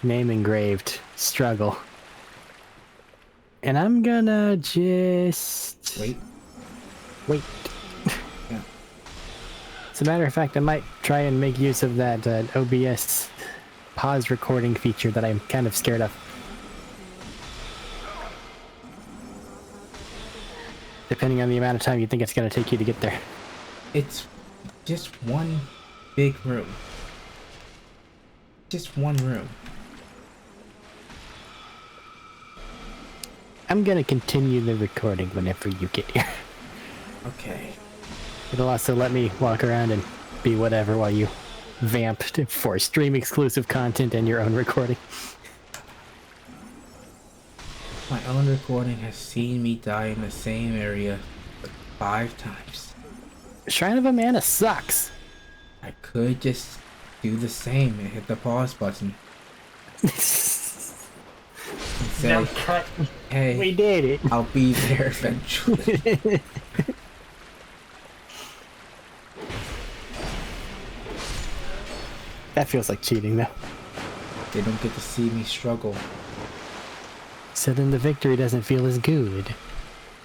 name engraved struggle. And I'm gonna just... Wait. Yeah. As a matter of fact, I might try and make use of that OBS pause recording feature that I'm kind of scared of. Depending on the amount of time you think it's going to take you to get there. It's just one big room. Just one room. I'm going to continue the recording whenever you get here. Okay. It'll also let me walk around and be whatever while you vamp for stream exclusive content and your own recording. My own recording has seen me die in the same area 5 times. Shrine of Amana sucks. I could just do the same and hit the pause button. And say, hey, We did it. I'll be there eventually. That feels like cheating though. They don't get to see me struggle. So then the victory doesn't feel as good.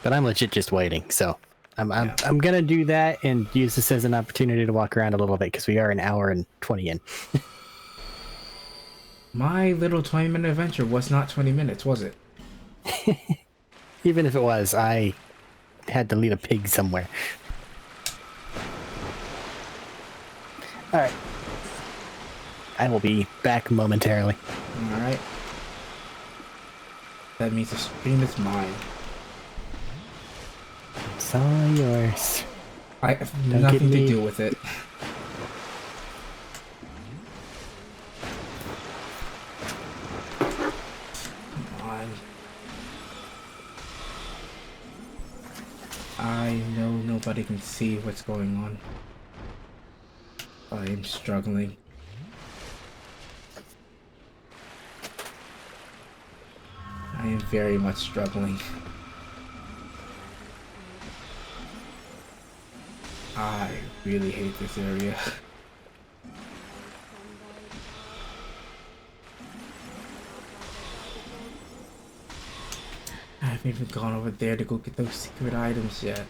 But I'm legit just waiting, so I'm gonna do that and use this as an opportunity to walk around a little bit because we are an hour and 20 in. My little 20-minute adventure was not 20 minutes, was it? Even if it was, I had to lead a pig somewhere. Alright. I will be back momentarily. Alright. That means the stream is mine. It's all yours. I have Don't nothing get to me- do with it. Come on. I know nobody can see what's going on. I am struggling. I am very much struggling. I really hate this area. I haven't even gone over there to go get those secret items yet.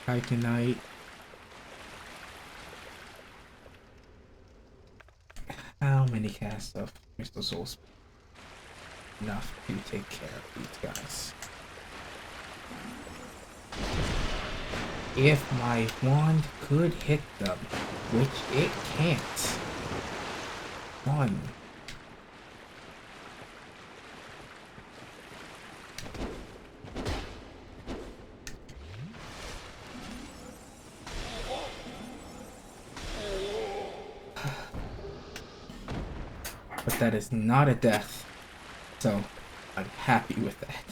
Titanite. How many casts of Crystal Souls. Enough to take care of these guys. If my wand could hit them, which it can't. One. But that is not a death, so I'm happy with that.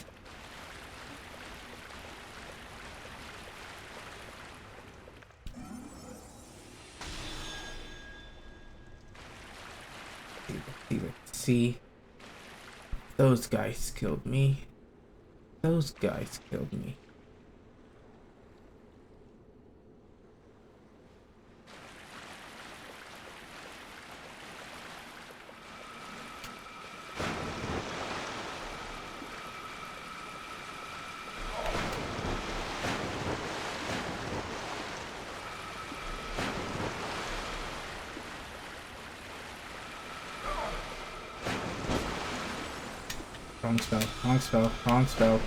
Let's see. Those guys killed me. Those guys killed me. Wrong spell, wrong spell, wrong spell.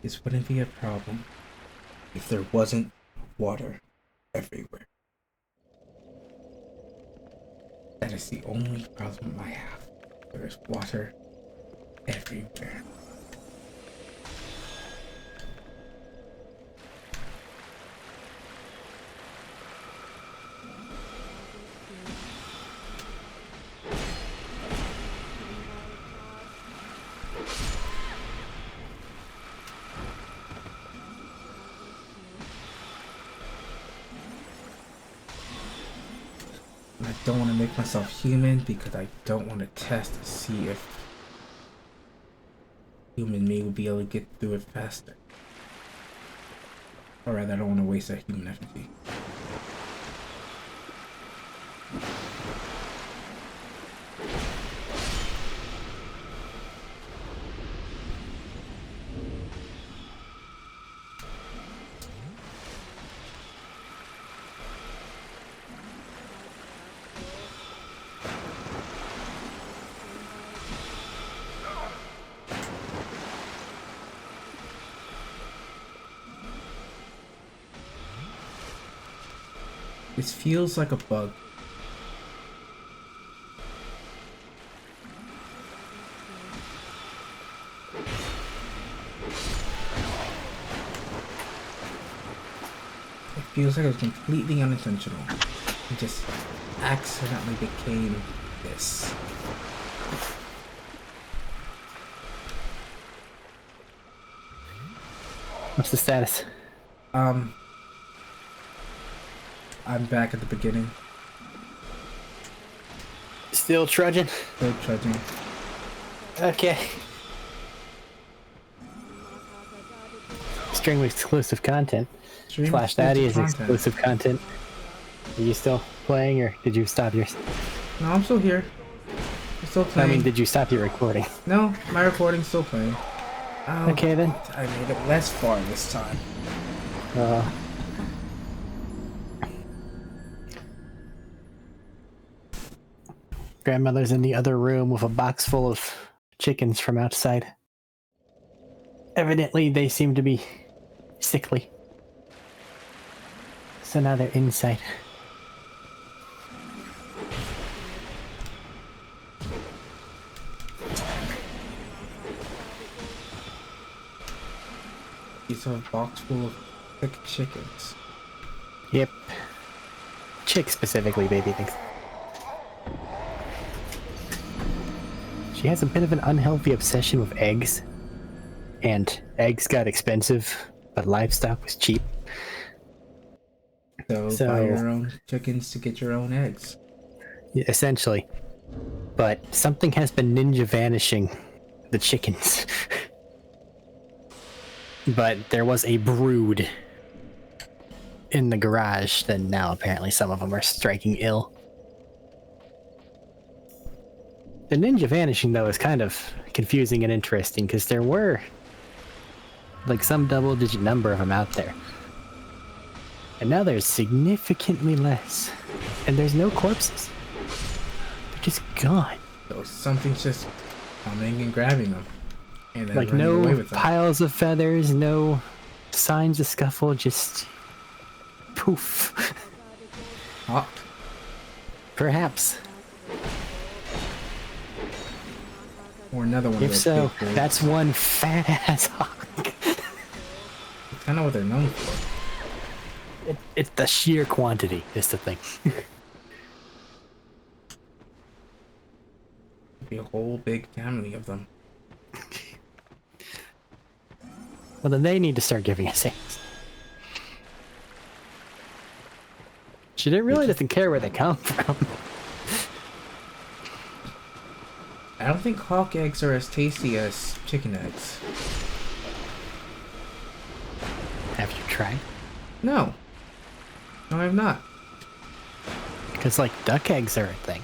This wouldn't be a problem if there wasn't water everywhere. That is the only problem I have. There is water everywhere. I don't want to make myself human because I don't want to test to see if human me will be able to get through it faster. Or rather, I don't want to waste a human effigy. This feels like a bug. It feels like it was completely unintentional. It just accidentally became this. What's the status? I'm back at the beginning. Still trudging? Still trudging. Okay. String exclusive content. Stream Flash Daddy is content. exclusive content. Are you still playing, or did you stop yours? No, I'm still here. I'm still I playing. mean, did you stop your recording? No, my recording's still playing. Oh, Okay then. I made it less far this time. Grandmother's in the other room with a box full of chickens from outside. Evidently, they seem to be sickly. So now they're inside. It's a box full of sick chickens. Yep. Chick specifically, baby things. She has a bit of an unhealthy obsession with eggs. And eggs got expensive, but livestock was cheap. So buy your own chickens to get your own eggs. Essentially. But something has been ninja vanishing the chickens. But there was a brood in the garage, then now apparently some of them are striking ill. The ninja vanishing, though, is kind of confusing and interesting, because there were, like, some double-digit number of them out there. And now there's significantly less. And there's no corpses. They're just gone. So something's just coming and grabbing them. And then Like, running away no with them. piles of feathers, no signs of scuffle, just poof. Oh, Perhaps. or another one of If those so, big bulls. that's one fat-ass hawk. It's kind of what they're known for. It's the sheer quantity is the thing. Be a whole big family of them. Well, then they need to start giving us eggs. She really doesn't care where they come from. I don't think hawk eggs are as tasty as chicken eggs. Have you tried? No. No, I'm not. Because, like, duck eggs are a thing.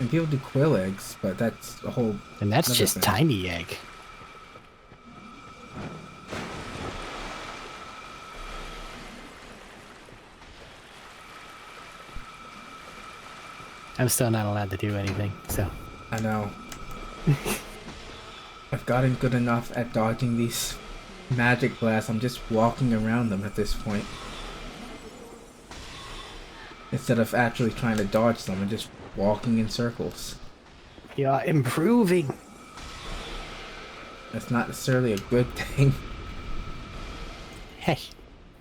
And people do quail eggs, but that's a whole... And that's another just thing. tiny egg. I'm still not allowed to do anything, so... I know. I've gotten good enough at dodging these magic blasts. I'm just walking around them at this point. Instead of actually trying to dodge them, I'm just walking in circles. You're improving. That's not necessarily a good thing. Hey,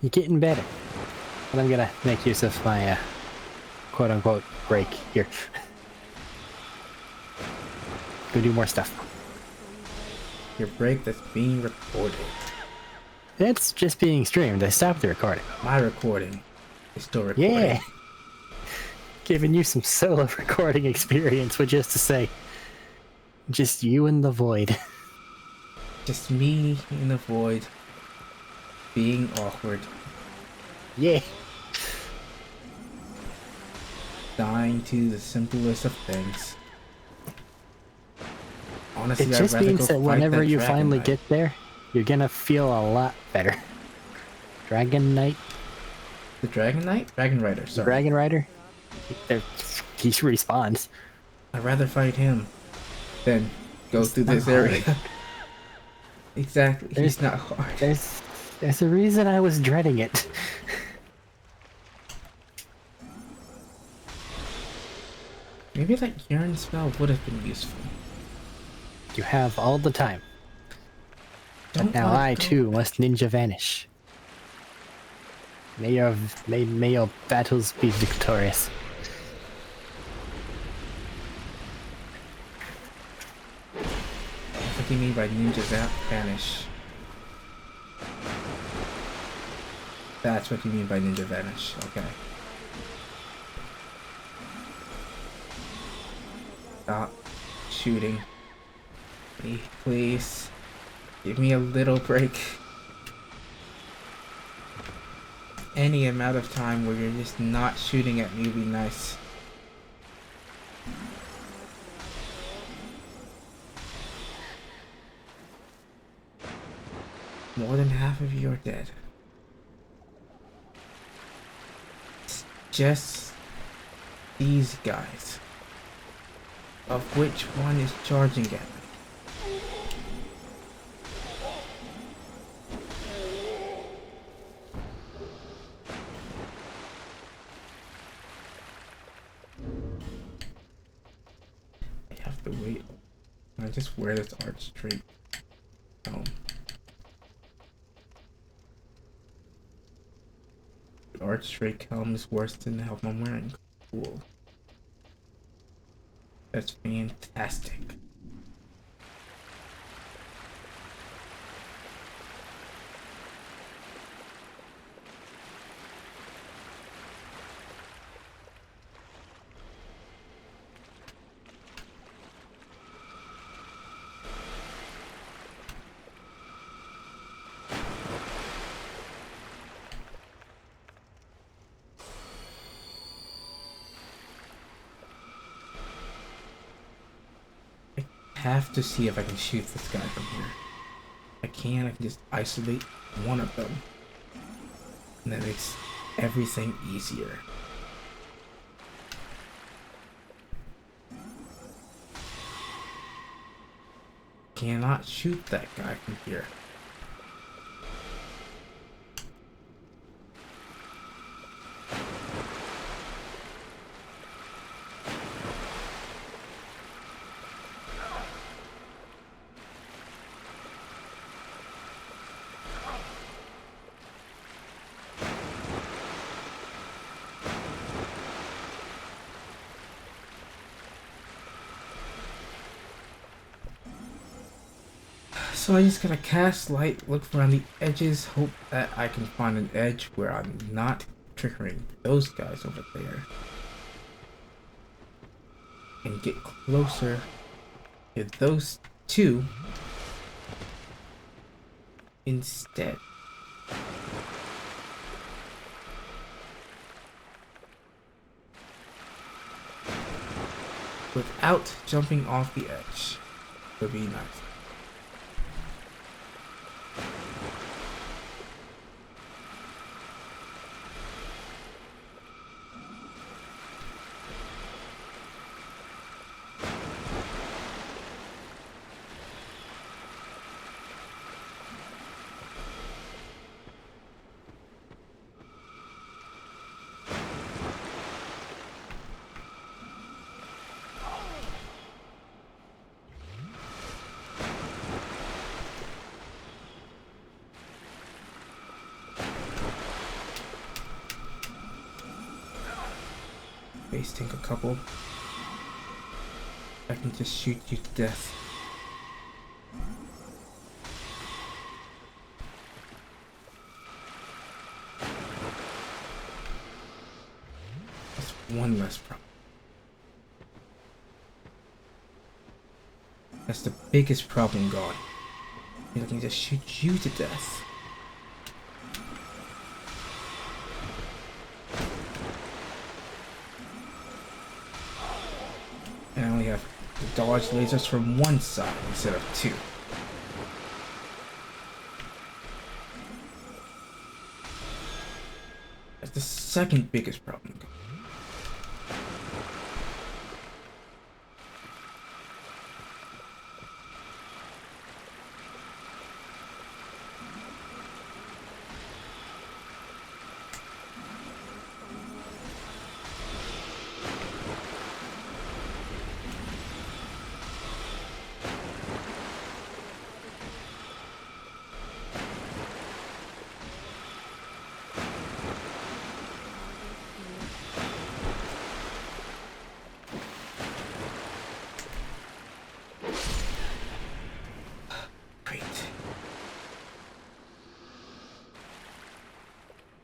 you're getting better. But I'm gonna make use of my, quote-unquote break here. Go do more stuff. Your break that's being recorded. It's just being streamed. I stopped the recording. My recording is still recording. Yeah! Giving you some solo recording experience, which is to say, just you and the void. Just me in the void. Being awkward. Yeah! Dying to the simplest of things. Honestly, It I'd just rather means go that fight whenever that you Dragon finally Knight. get there, you're gonna feel a lot better. Dragon Knight? The Dragon Knight? Dragon Rider, sorry. Dragon Rider? He respawns. I'd rather fight him than go He's through not this hard. area. Exactly, he's There's- not hard. There's a reason I was dreading it. Maybe that Yearn spell would have been useful. You have all the time. Don't But now let it I go. too must ninja vanish. May your battles be victorious. What do you mean by ninja vanish? That's what you mean by ninja vanish. Okay. Stop shooting. Please. Give me a little break. Any amount of time where you're just not shooting at me would be nice. More than half of you are dead. It's just these guys. Of which one is charging at me? I have to wait. I just wear this art straight. The art straight helm is worse than the helm I'm wearing. Cool. That's fantastic. have to see if I can shoot this guy from here. If I can just isolate one of them. And that makes everything easier. Cannot shoot that guy from here. So I just gotta cast light, look around the edges, hope that I can find an edge where I'm not triggering those guys over there. And get closer to those two instead. Without jumping off the edge. Would be nice. Base tank a couple. I can just shoot you to death. That's one less problem. That's the biggest problem gone. I can just shoot you to death. And I only have to dodge lasers from one side instead of two. That's the second biggest problem.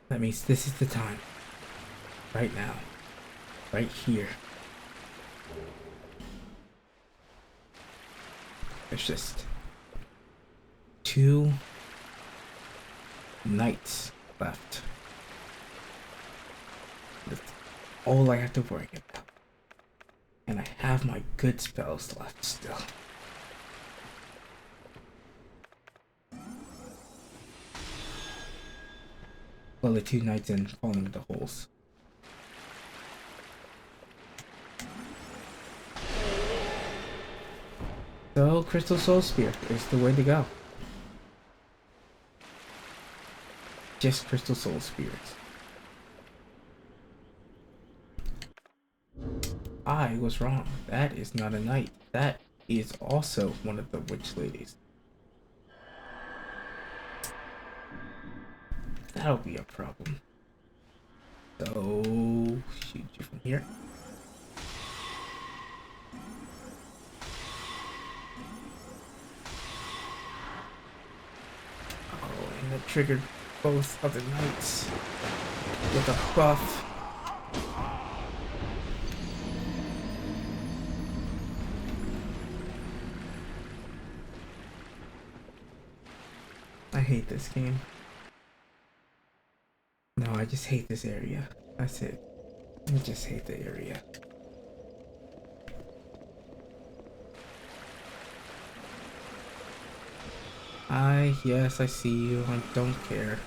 That means this is the time. Right now. Right here. There's just 2 knights left. That's all I have to worry about. And I have my good spells left still. Well, the 2 knights and falling into holes. So, Crystal Soul Spear is the way to go. Just Crystal Soul Spears. I was wrong. That is not a knight. That is also one of the witch ladies. That'll be a problem. So, shoot you from here. Oh, and that triggered both of the knights with a buff. I hate this game. No, I just hate this area. That's it. I just hate the area. Yes, I see you. I don't care.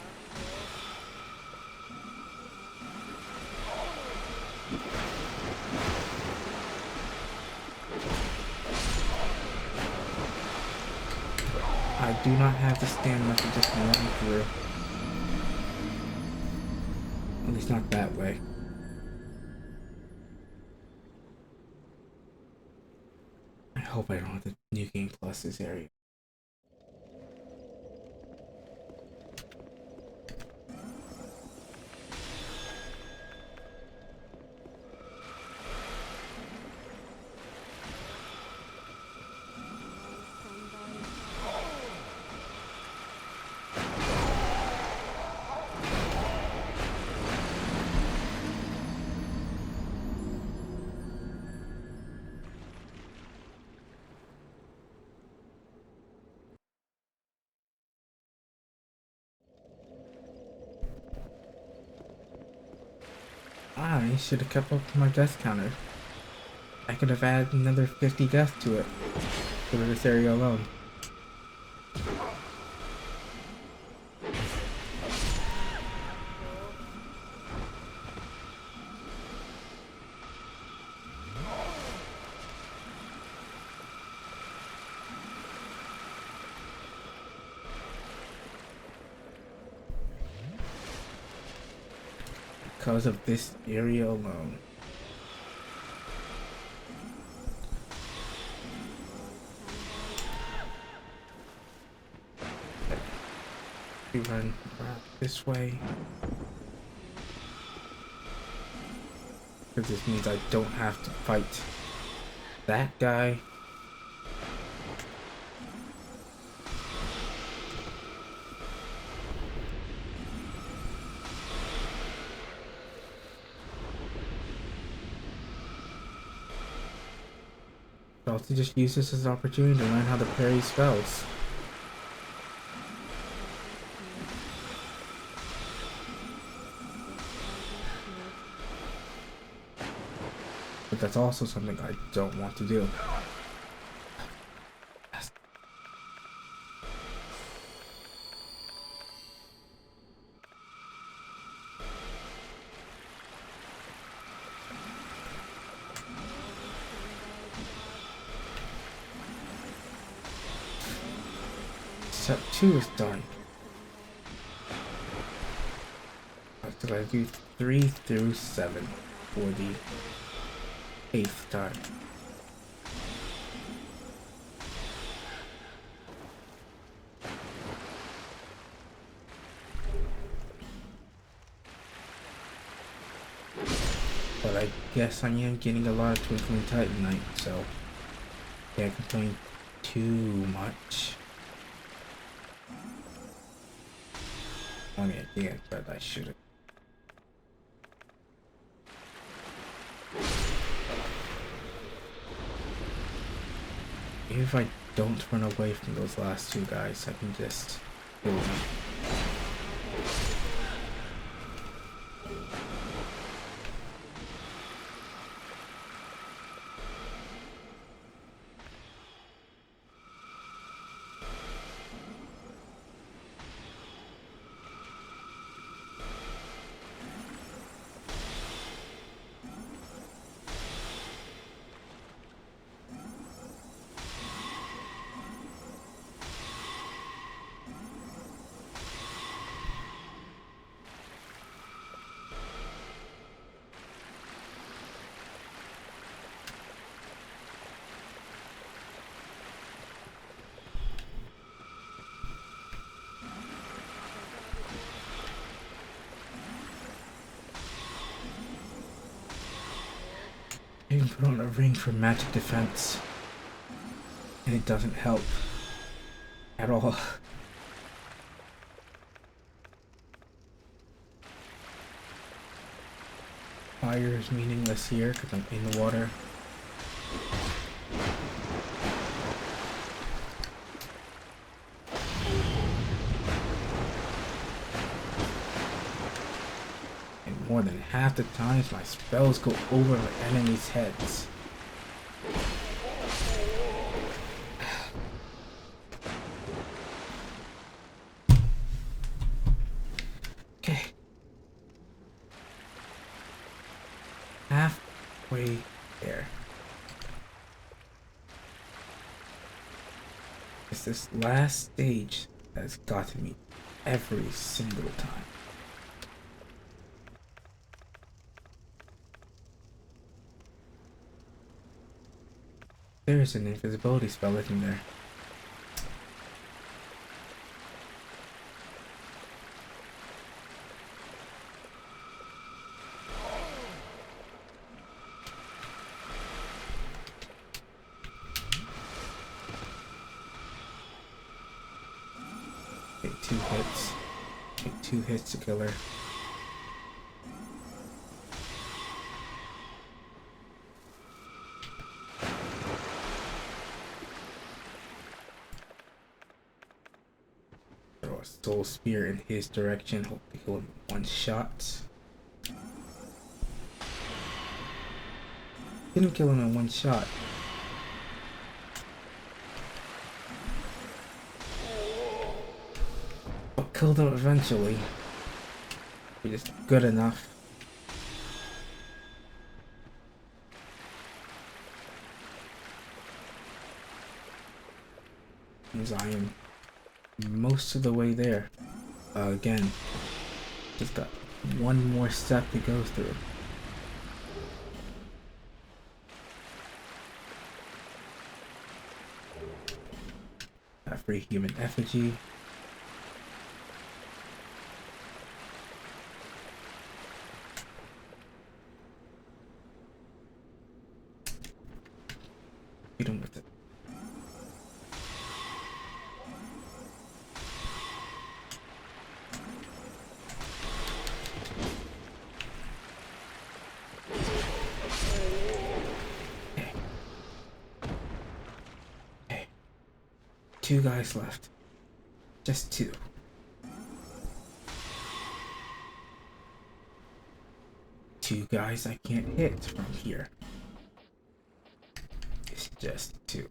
I do not have the stamina to just run through. At least not that way. I hope I don't have to New Game Plus this area. I should have kept up to my death counter. I could have added another 50 deaths to it for this area alone. Because of this area alone. We run this way. Because this means I don't have to fight that guy. I'll also just use this as an opportunity to learn how to parry spells. But that's also something I don't want to do. Step 2 is done. So I do 3 through 7 for the 8th time. But I guess I am getting a lot of Twinkling Titanite, so can't complain too much. I mean, yeah, but I should've. If I don't run away from those last two guys, I can just kill them. I even put on a ring for magic defense, and it doesn't help at all. Fire is meaningless here because I'm in the water. And more than half the times my spells go over my enemies' heads. Okay. Halfway there. It's this last stage that's gotten me every single time. There's an invisibility spell in there. Take 2 hits. Take 2 hits to kill her. Throw a soul spear in his direction. Hope to kill him in 1 shot. Didn't kill him in 1 shot. But killed him eventually. Just good enough. Means I am most of the way there. Again, just got 1 more step to go through. A free human effigy. Beat him with it. Okay. 2 guys left. Just 2. Two guys I can't hit from here. It's just 2.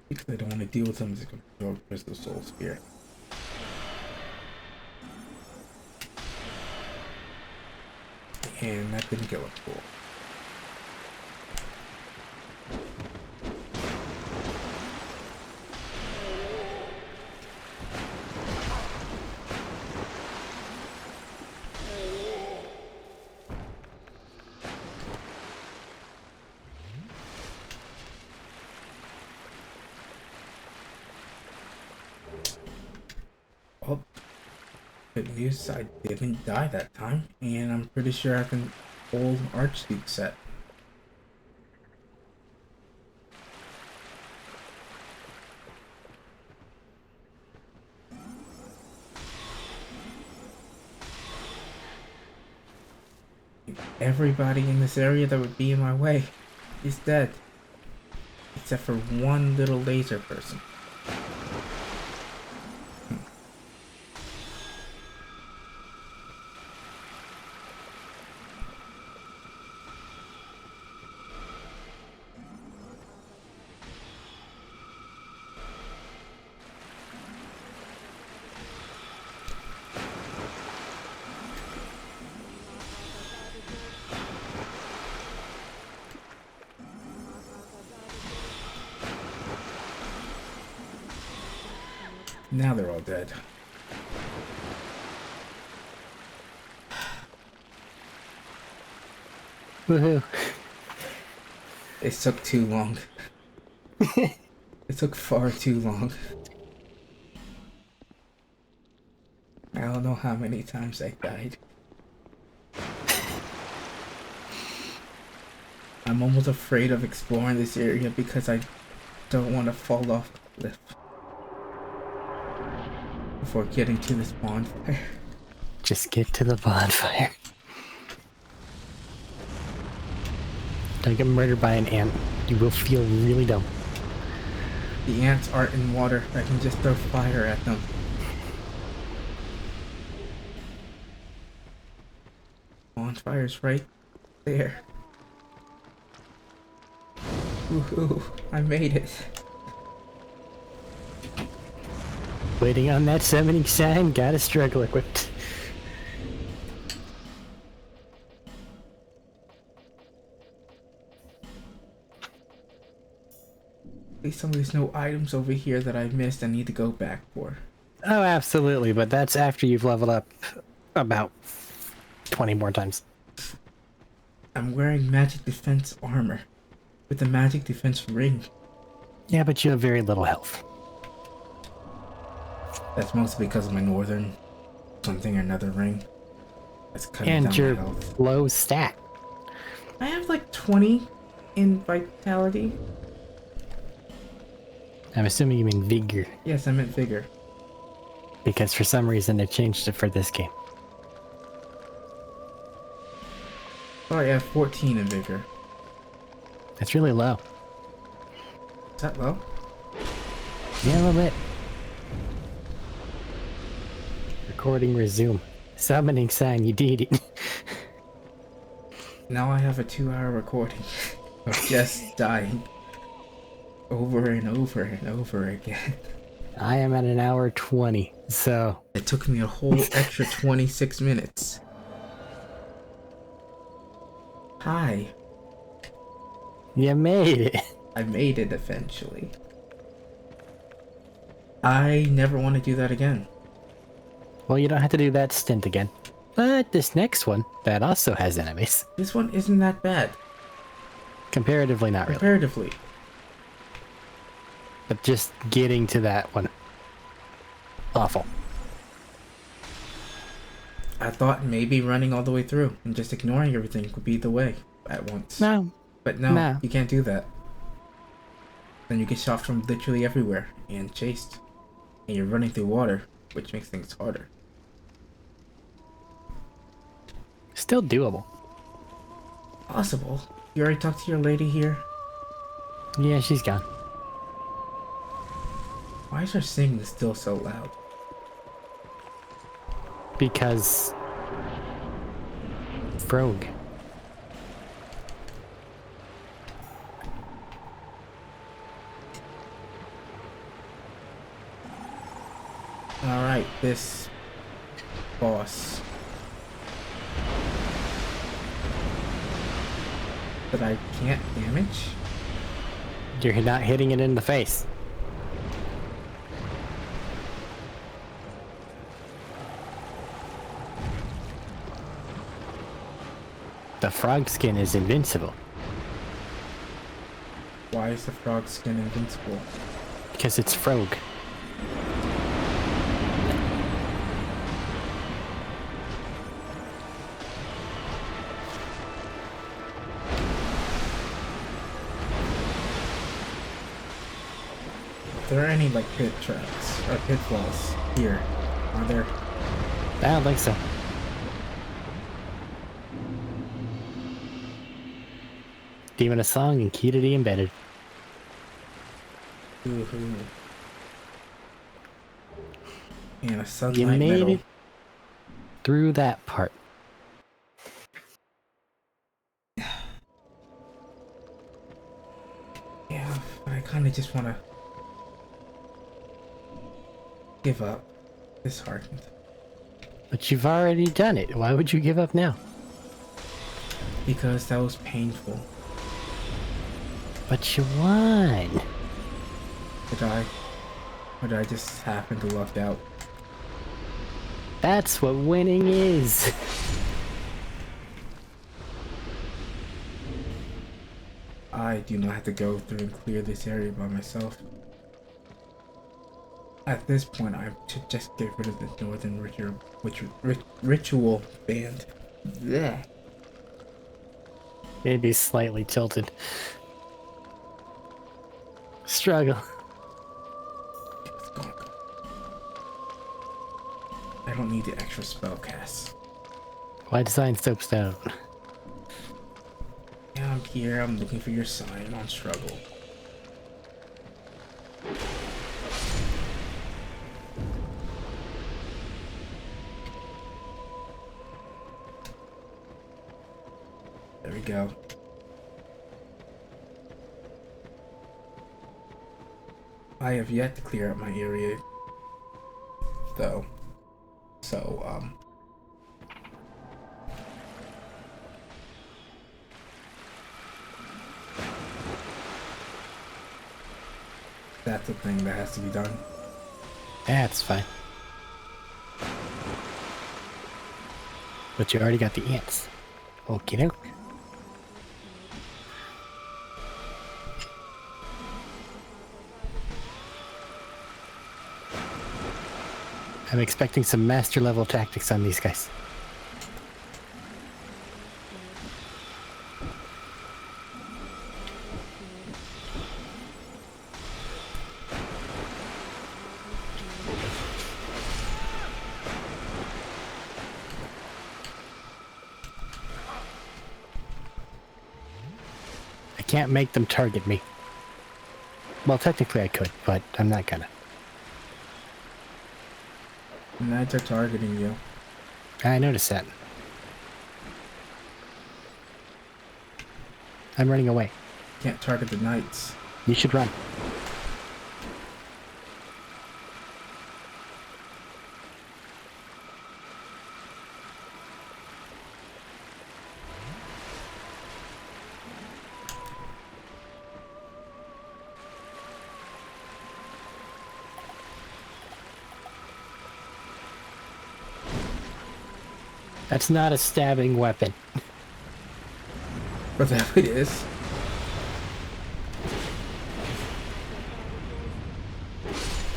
Because I don't want to deal with them as a control crystal soul spear. And that didn't kill him. Cool. Oh, good news, I didn't die that time, and I'm pretty sure I have an old Archduke set. Everybody in this area that would be in my way is dead, except for 1 little laser person. Now they're all dead. Woohoo. It took too long. It took far too long. I don't know how many times I died. I'm almost afraid of exploring this area because I don't want to fall off the cliff before getting to this bonfire. Just get to the bonfire. Don't get murdered by an ant. You will feel really dumb. The ants aren't in water. I can just throw fire at them. Bonfire's right there. Woohoo! I made it. Waiting on that summoning sign, gotta struggle equipped. Please tell me there's no items over here that I missed I need to go back for. Oh, absolutely, but that's after you've leveled up about 20 more times. I'm wearing magic defense armor with a magic defense ring. Yeah, but you have very little health. That's mostly because of my northern something or another ring. That's cutting And down your my health. low stat. I have like 20 in vitality. I'm assuming you mean vigor, Yes, I meant vigor. because for some reason they changed it for this game. Oh, I have 14 in vigor. It's really low. Is that low? Yeah, a little bit. Recording resume. Summoning sign, you did it. Now I have a 2-hour recording of just dying over and over and over again. I am at an hour 20, so It took me a whole extra 26 minutes. Hi, you made it. I made it eventually. I never want to do that again. Well, you don't have to do that stint again. But this next one, that also has enemies. This one isn't that bad, Comparatively, not really. comparatively. But just getting to that one. Awful. I thought maybe running all the way through and just ignoring everything would be the way at once. No. But no, No. you can't do that. Then you get shot from literally everywhere and chased. And you're running through water, which makes things harder. Still doable. Possible. You already talked to your lady here? Yeah, she's gone. Why is her singing still so loud? Because... Frog. Alright, this boss that I can't damage? You're not hitting it in the face. The frog skin is invincible. Why is the frog skin invincible? Because it's frog. Are there any like pit traps or pitfalls here? Are there? I don't think so. Demon of Song and Key to the Embedded. Woohoo. And a sunlight You made medal. it through that part. Yeah, but I kind of just want to give up. Disheartened. But you've already done it. Why would you give up now? Because that was painful. But you won. Or did I just happen to luck out? That's what winning is. I do not have to go through and clear this area by myself. At this point, I should just get rid of the Northern Ritual Band. Yeah. Maybe slightly tilted. Struggle. It's gone. I don't need the extra spell cast. Why design soapstone? Yeah, I'm here. I'm looking for your sign on struggle. There we go. I have yet to clear out my area, though. So, that's a thing that has to be done. That's fine. But you already got the ants. Okie doke. I'm expecting some master level tactics on these guys. I can't make them target me. Well, technically I could, but I'm not gonna. Knights are targeting you. I noticed that. I'm running away. Can't target the knights. You should run. That's not a stabbing weapon. But that it is.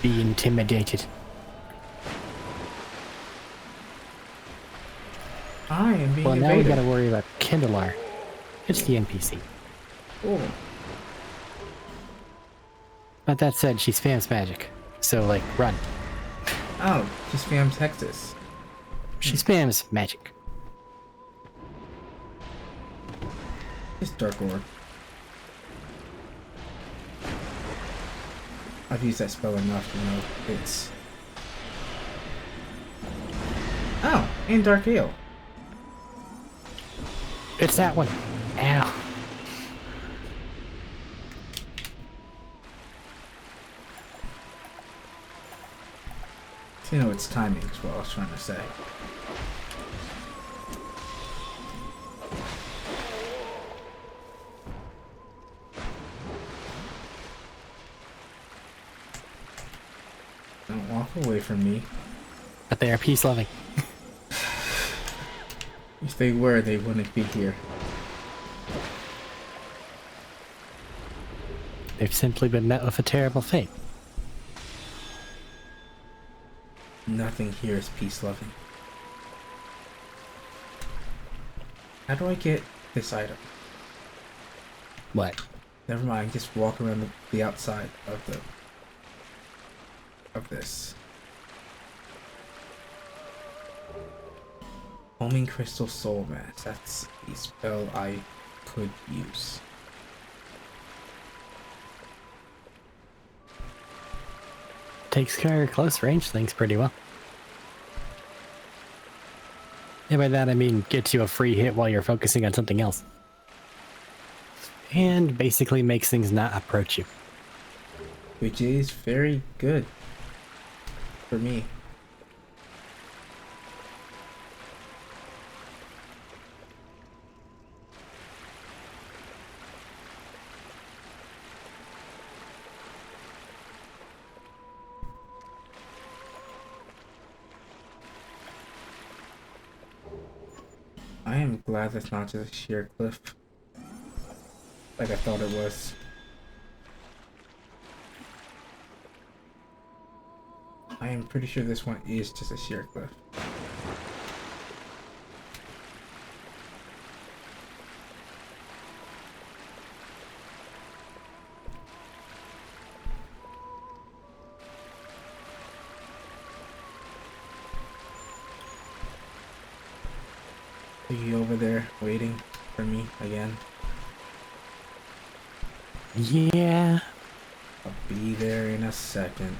Be intimidated. I am being Well, now we invaded. gotta worry about Kindlar. It's the NPC. Oh. But that said, she spams magic. So, like, run. Oh, she spams Hexus. She spams magic. It's Dark Orb. I've used that spell enough to know it's... Oh, and Dark Ale. It's that one. Ow. You know, it's timing is what I was trying to say. Don't walk away from me. But they are peace-loving. If they were, they wouldn't be here. They've simply been met with a terrible fate. Nothing here is peace-loving. How do I get this item? What? Never mind, just walk around the outside of the... of this. Homing Crystal Soul Mass. That's a spell I could use. Takes care of close range things pretty well. And by that I mean gets you a free hit while you're focusing on something else. And basically makes things not approach you. Which is very good for me. I am glad that's not just a sheer cliff like I thought it was. I am pretty sure this one is just a sheer cliff. Are you over there waiting for me again? Yeah. I'll be there in a second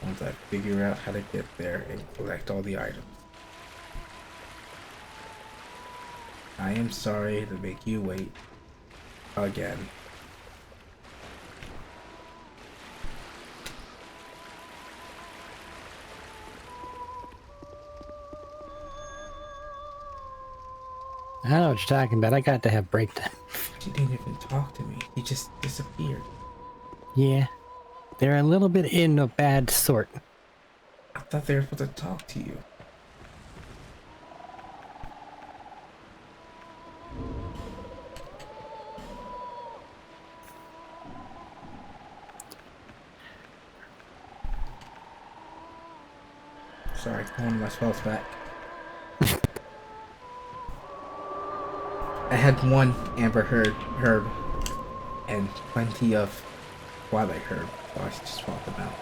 once I figure out how to get there and collect all the items. I am sorry to make you wait again. I don't know what you're talking about. I got to have break time. She didn't even talk to me. He just disappeared. Yeah. They're a little bit in a bad sort. I thought they were supposed to talk to you. Sorry, I wanted my spells back. I had one amber herb and plenty of twilight herb, so I just swapped them out.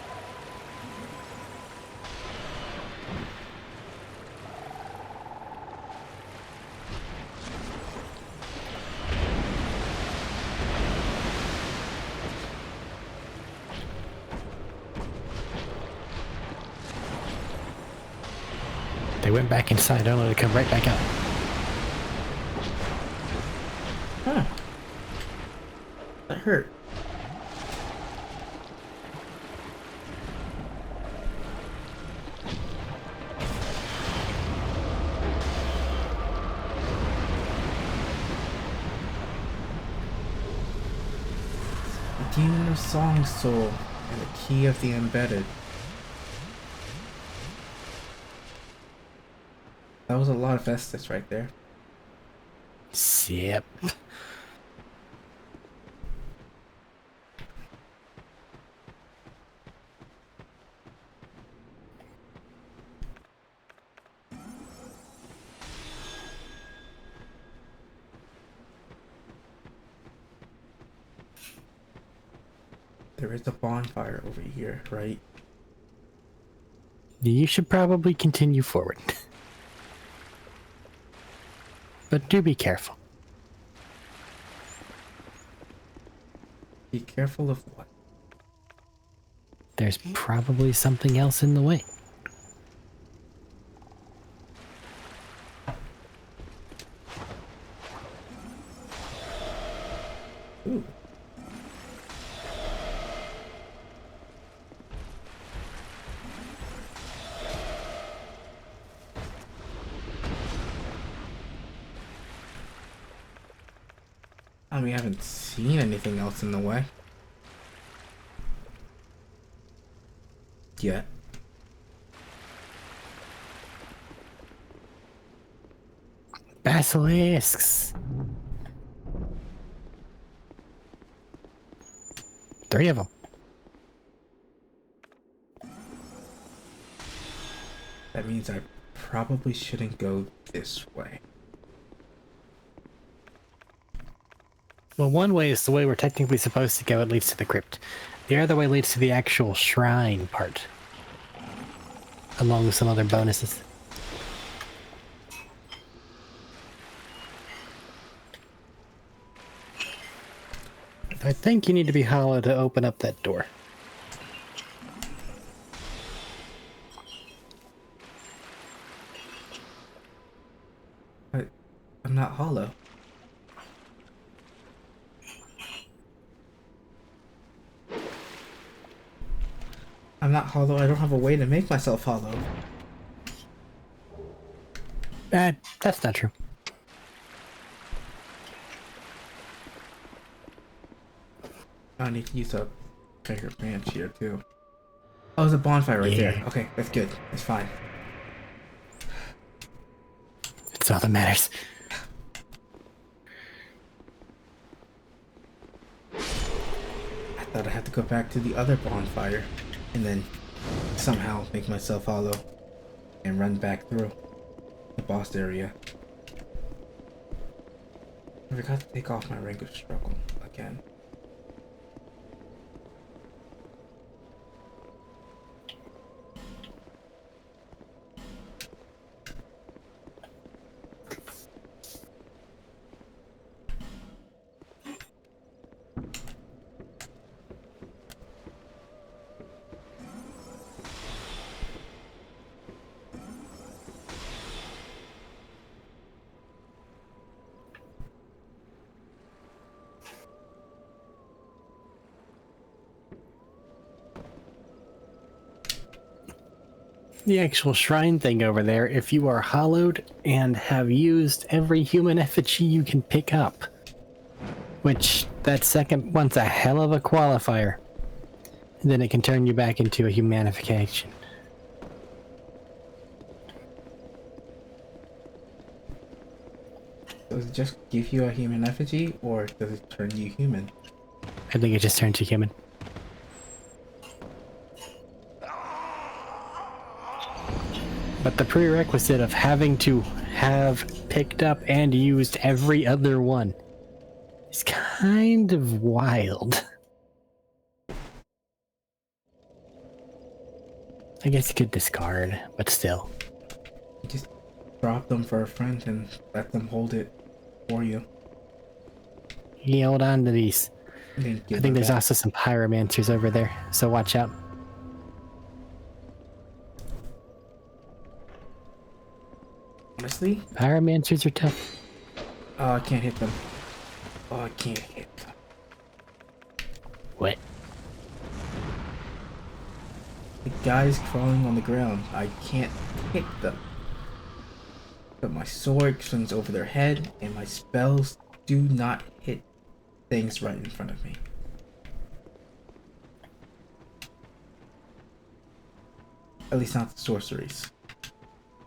They went back inside only to come right back out. Huh. That hurt. The Demon of Song Soul and the Key of the Embedded. That was a lot of Estus right there. Yep. There is a bonfire over here, right? You should probably continue forward. But do be careful. Be careful of what? There's probably something else in the way. Ooh. We haven't seen anything else in the way. Yet. Basilisks! 3 of them. That means I probably shouldn't go this way. Well, one way is the way we're technically supposed to go. It leads to the crypt. The other way leads to the actual shrine part. Along with some other bonuses. I think you need to be hollow to open up that door. But I'm not hollow. I'm not hollow. I don't have a way to make myself hollow. That's not true. I need to use a bigger branch here too. Oh, there's a bonfire right there. Okay, that's good. That's fine. It's all that matters. I thought I had to go back to the other bonfire and then somehow make myself hollow and run back through the boss area. I forgot to take off my ring of struggle again. the actual shrine thing over there, if you are hollowed and have used every human effigy you can pick up, which that second one's a hell of a qualifier, then it can turn you back into a humanification. Does it just give you a human effigy, or does it turn you human? I think it just turns you human. But the prerequisite of having to have picked up and used every other one is kind of wild. I guess you could discard, but still. You just drop them for a friend and let them hold it for you. You hold on to these. And then give I think it there's back. also some pyromancers over there, so watch out. Honestly, Pyromancers are tough. oh, I can't hit them. Oh, I can't hit them. What? The guys crawling on the ground. I can't hit them. But my sword swings over their head, and my spells do not hit things right in front of me. At least not the sorceries.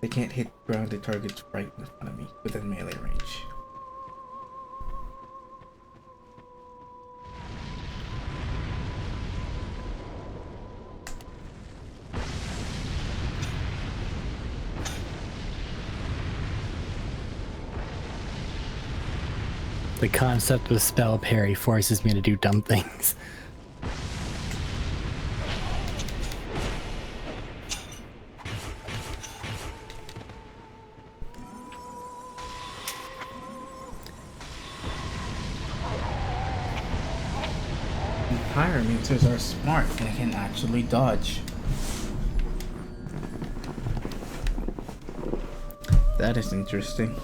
They can't hit grounded targets right in front of me within melee range. The concept of spell parry forces me to do dumb things. And pyromancers are smart and can actually dodge. That is interesting.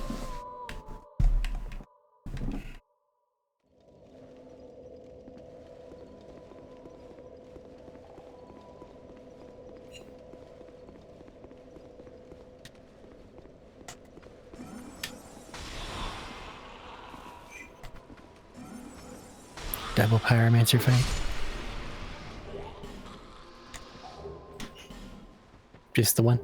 Double pyromancer fight. Just the one.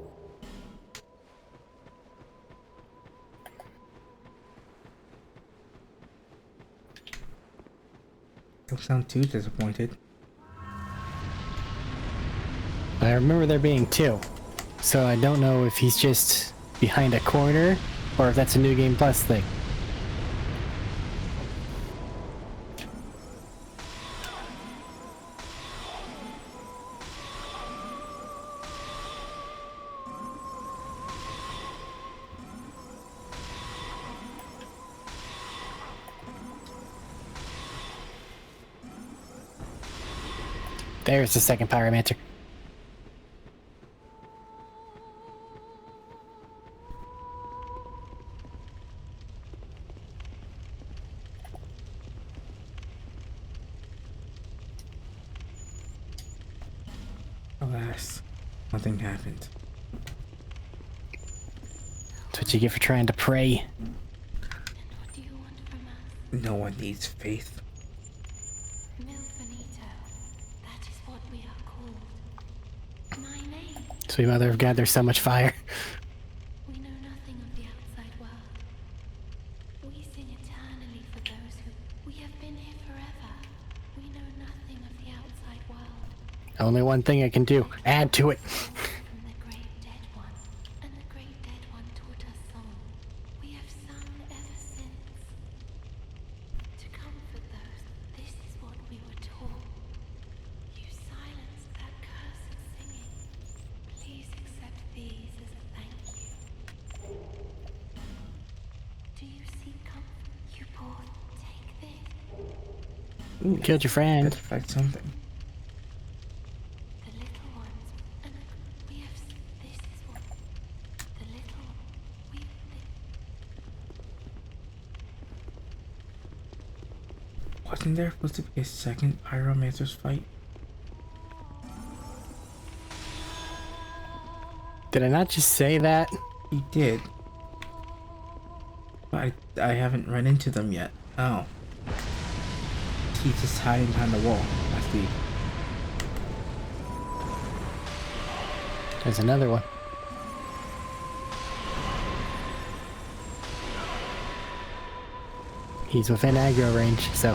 Don't sound too disappointed. I remember there being two, so I don't know if he's just behind a corner or if that's a New Game Plus thing. There's the second pyromancer. Alas, nothing happened. That's what you get for trying to pray. And what do you want from us? No one needs faith. Milfanito. That is what we are called. My name. Sweet Mother of God, there's so much fire. We know nothing of the outside world. We sing eternally for those who... We have been here forever. We know nothing of the outside world. Only one thing I can do. Add to it. From the great dead one. And the great dead one taught us song. We have sung ever since. To comfort those, this is what we were taught. You silenced that cursed singing. Please accept these as a thank you. Do you seek comfort? You poor, take this. Ooh, Killed your friend. let's fight something. The little ones, and we have. This is what the little we. Wasn't there supposed to be a second pyromancer's fight? Did I not just say that? You did. But I haven't run into them yet. Oh. He's just hiding behind the wall. I see. There's another one. He's within aggro range, so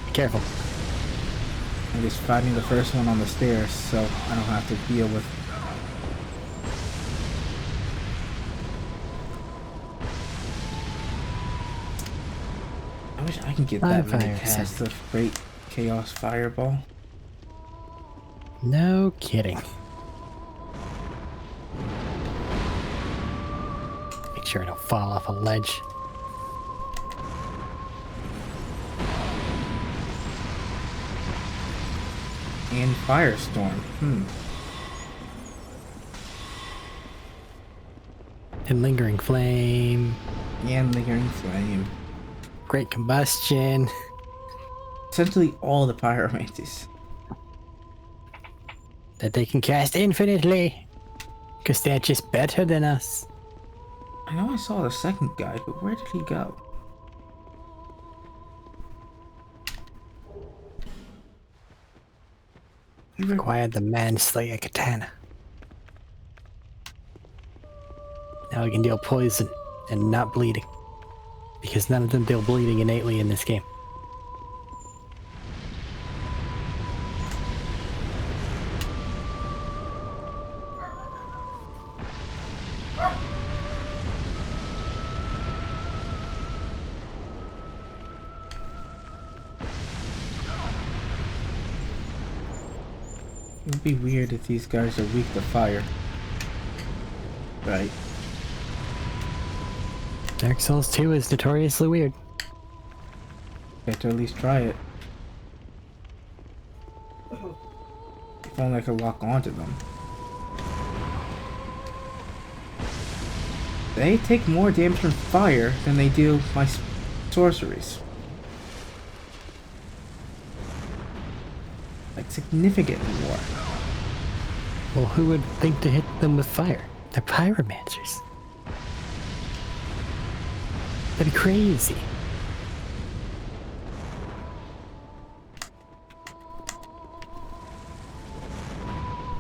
be careful. I'm just fighting the first one on the stairs, so I don't have to deal with. I wish I can get that many Fire casts of great chaos fireball. No kidding. Make sure I don't fall off a ledge. And firestorm. And lingering flame. And lingering flame. Great combustion. Essentially all the pyromancies. That they can cast infinitely. Because they're just better than us. I know I saw the second guy, but where did he go? We've acquired the Manslayer Katana. Now we can deal poison and not bleeding. Because none of them deal bleeding innately in this game. It would be weird if these guys are weak to fire. Right. Dark Souls 2 is notoriously weird. I have to at least try it. If only I could walk onto them. They take more damage from fire than they do my sorceries. Like significantly more. Well, who would think to hit them with fire? They're pyromancers. That'd be crazy.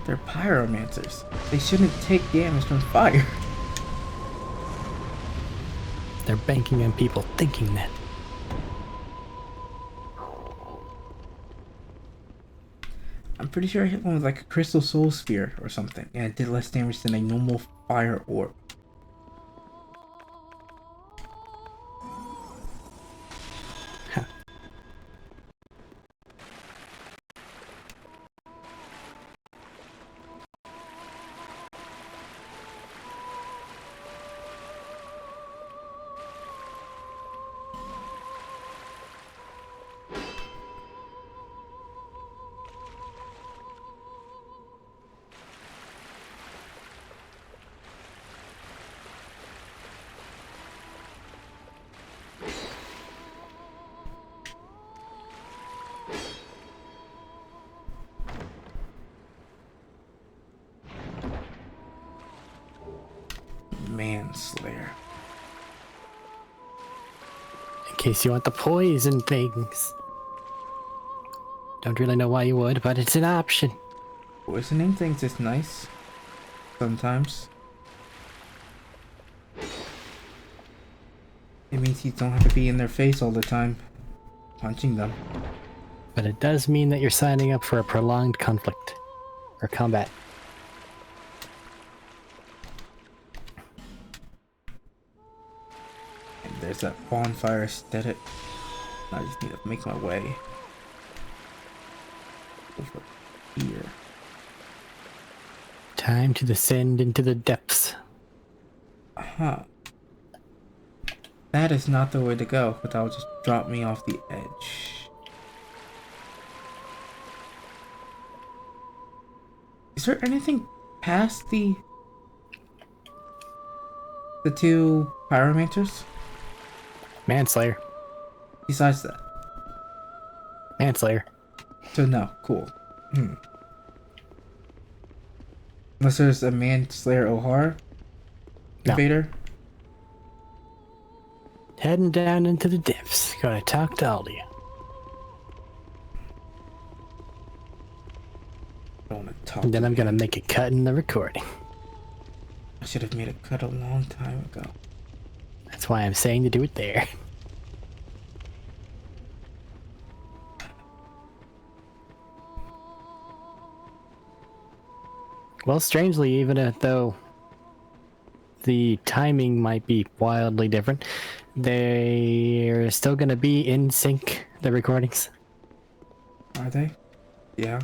They're pyromancers. They shouldn't take damage from fire. They're banking on people thinking that. I'm pretty sure I hit one with like a crystal soul spear or something, and it did less damage than a normal fire orb. Manslayer. In case you want the poison things. Don't really know why you would, but it's an option. Poisoning things is nice. Sometimes. It means you don't have to be in their face all the time, punching them. But it does mean that you're signing up for a prolonged conflict. Or combat. And there's that bonfire aesthetic. I just need to make my way over here. Time to descend into the depths. Huh. That is not the way to go, but that'll just drop me off the edge. Is there anything past the two pyromancers? Manslayer. Besides that. Manslayer. So no, cool. Unless there's a Manslayer Ohar No. invader. Heading down into the depths. Gonna talk to all of you. I don't want to talk. And then to I'm you. gonna make a cut in the recording. I should have made a cut a long time ago. That's why I'm saying to do it there. Well, strangely, even though the timing might be wildly different, they're still gonna be in sync, the recordings. Are they? Yeah.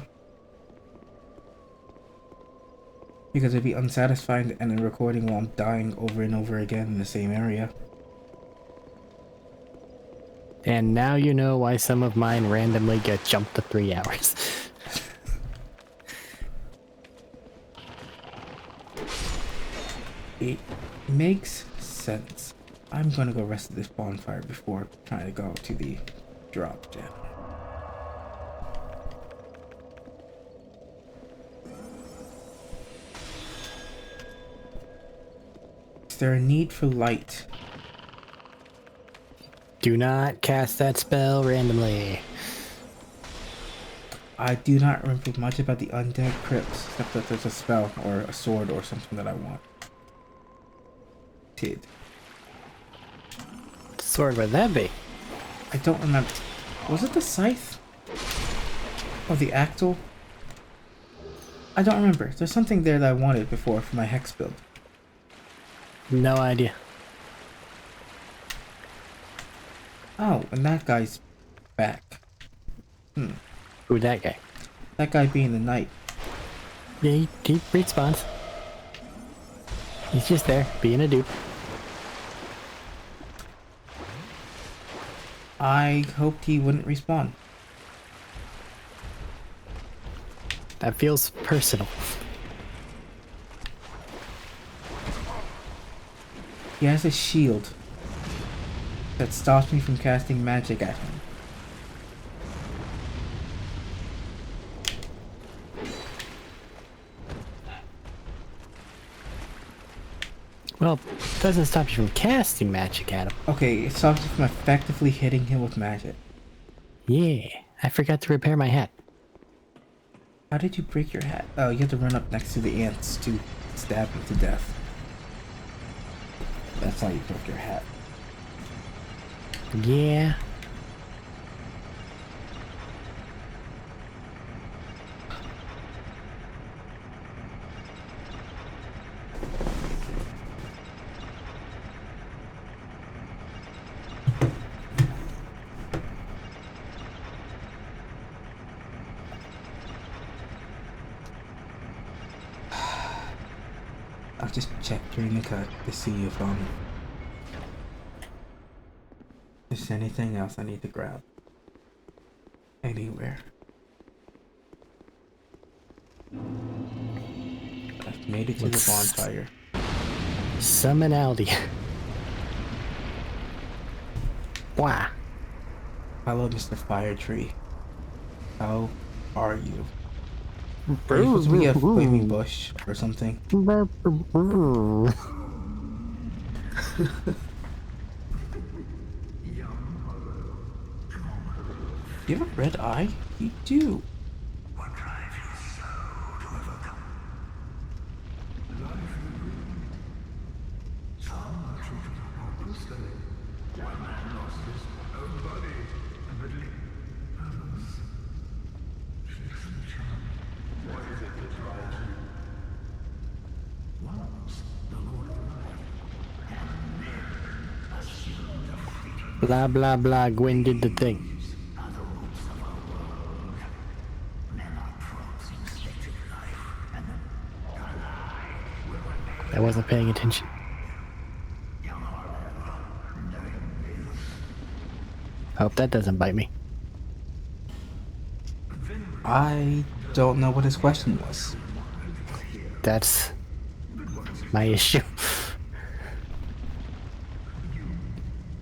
Because it'd be unsatisfying to end a recording while I'm dying over and over again in the same area. And now you know why some of mine randomly get jumped to 3 hours. It makes sense. I'm gonna go rest at this bonfire before trying to go to the drop gem. Is there a need for light? Do not cast that spell randomly. I do not remember much about the undead crypts, except that there's a spell or a sword or something that I want. Sword, would that be? I don't remember. Was it the scythe? Or the axle? I don't remember. There's something there that I wanted before for my hex build. No idea. Oh, and that guy's back. Who that guy? That guy being the knight. Yeah, he respawns. He's just there, being a dupe. I hoped he wouldn't respawn. That feels personal. He has a shield that stops me from casting magic at him. Well, doesn't stop you from casting magic at him. Okay, it stops me from effectively hitting him with magic. Yeah, I forgot to repair my hat. How did you break your hat? Oh, you have to run up next to the ants to stab him to death. That's how you broke your hat. Yeah. I'll just check during the cut to see if there's anything else I need to grab. Anywhere. I've made it to the bonfire. Summon Aldi. Wow. Hello, Mr. Fire Tree. How are you? Are you supposed to be a flaming bush or something? You have a red eye? You do. What drives you so to overcome? Some are treated hopelessly. One man lost his own body and believed others. Fix the charm. What is it that drives you? Once the Lord of Light, and then assumed a fleeting Blah blah blah. Gwen did the thing. are the roots of our world. Men are prods in state of life, and then alive will remain. I wasn't paying attention. Young Harlow, knowing this, Hope that doesn't bite me. I don't know what his question was. That's my issue.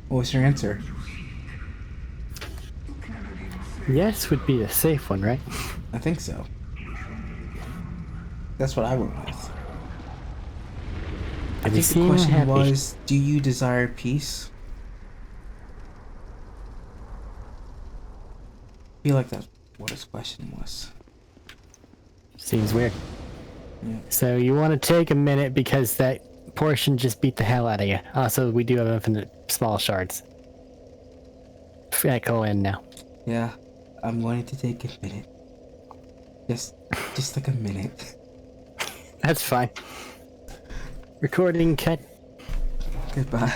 What was your answer? Yes would be a safe one, right? I think so. That's what I went with. I Did think he the seem question happy? was, do you desire peace? I feel like that's what his question was. Seems weird. Yeah. So you want to take a minute because that portion just beat the hell out of you. Also, we do have infinite small shards. Echo in now. Yeah, I'm going to take a minute. Just like a minute. That's fine. Recording cut. Goodbye.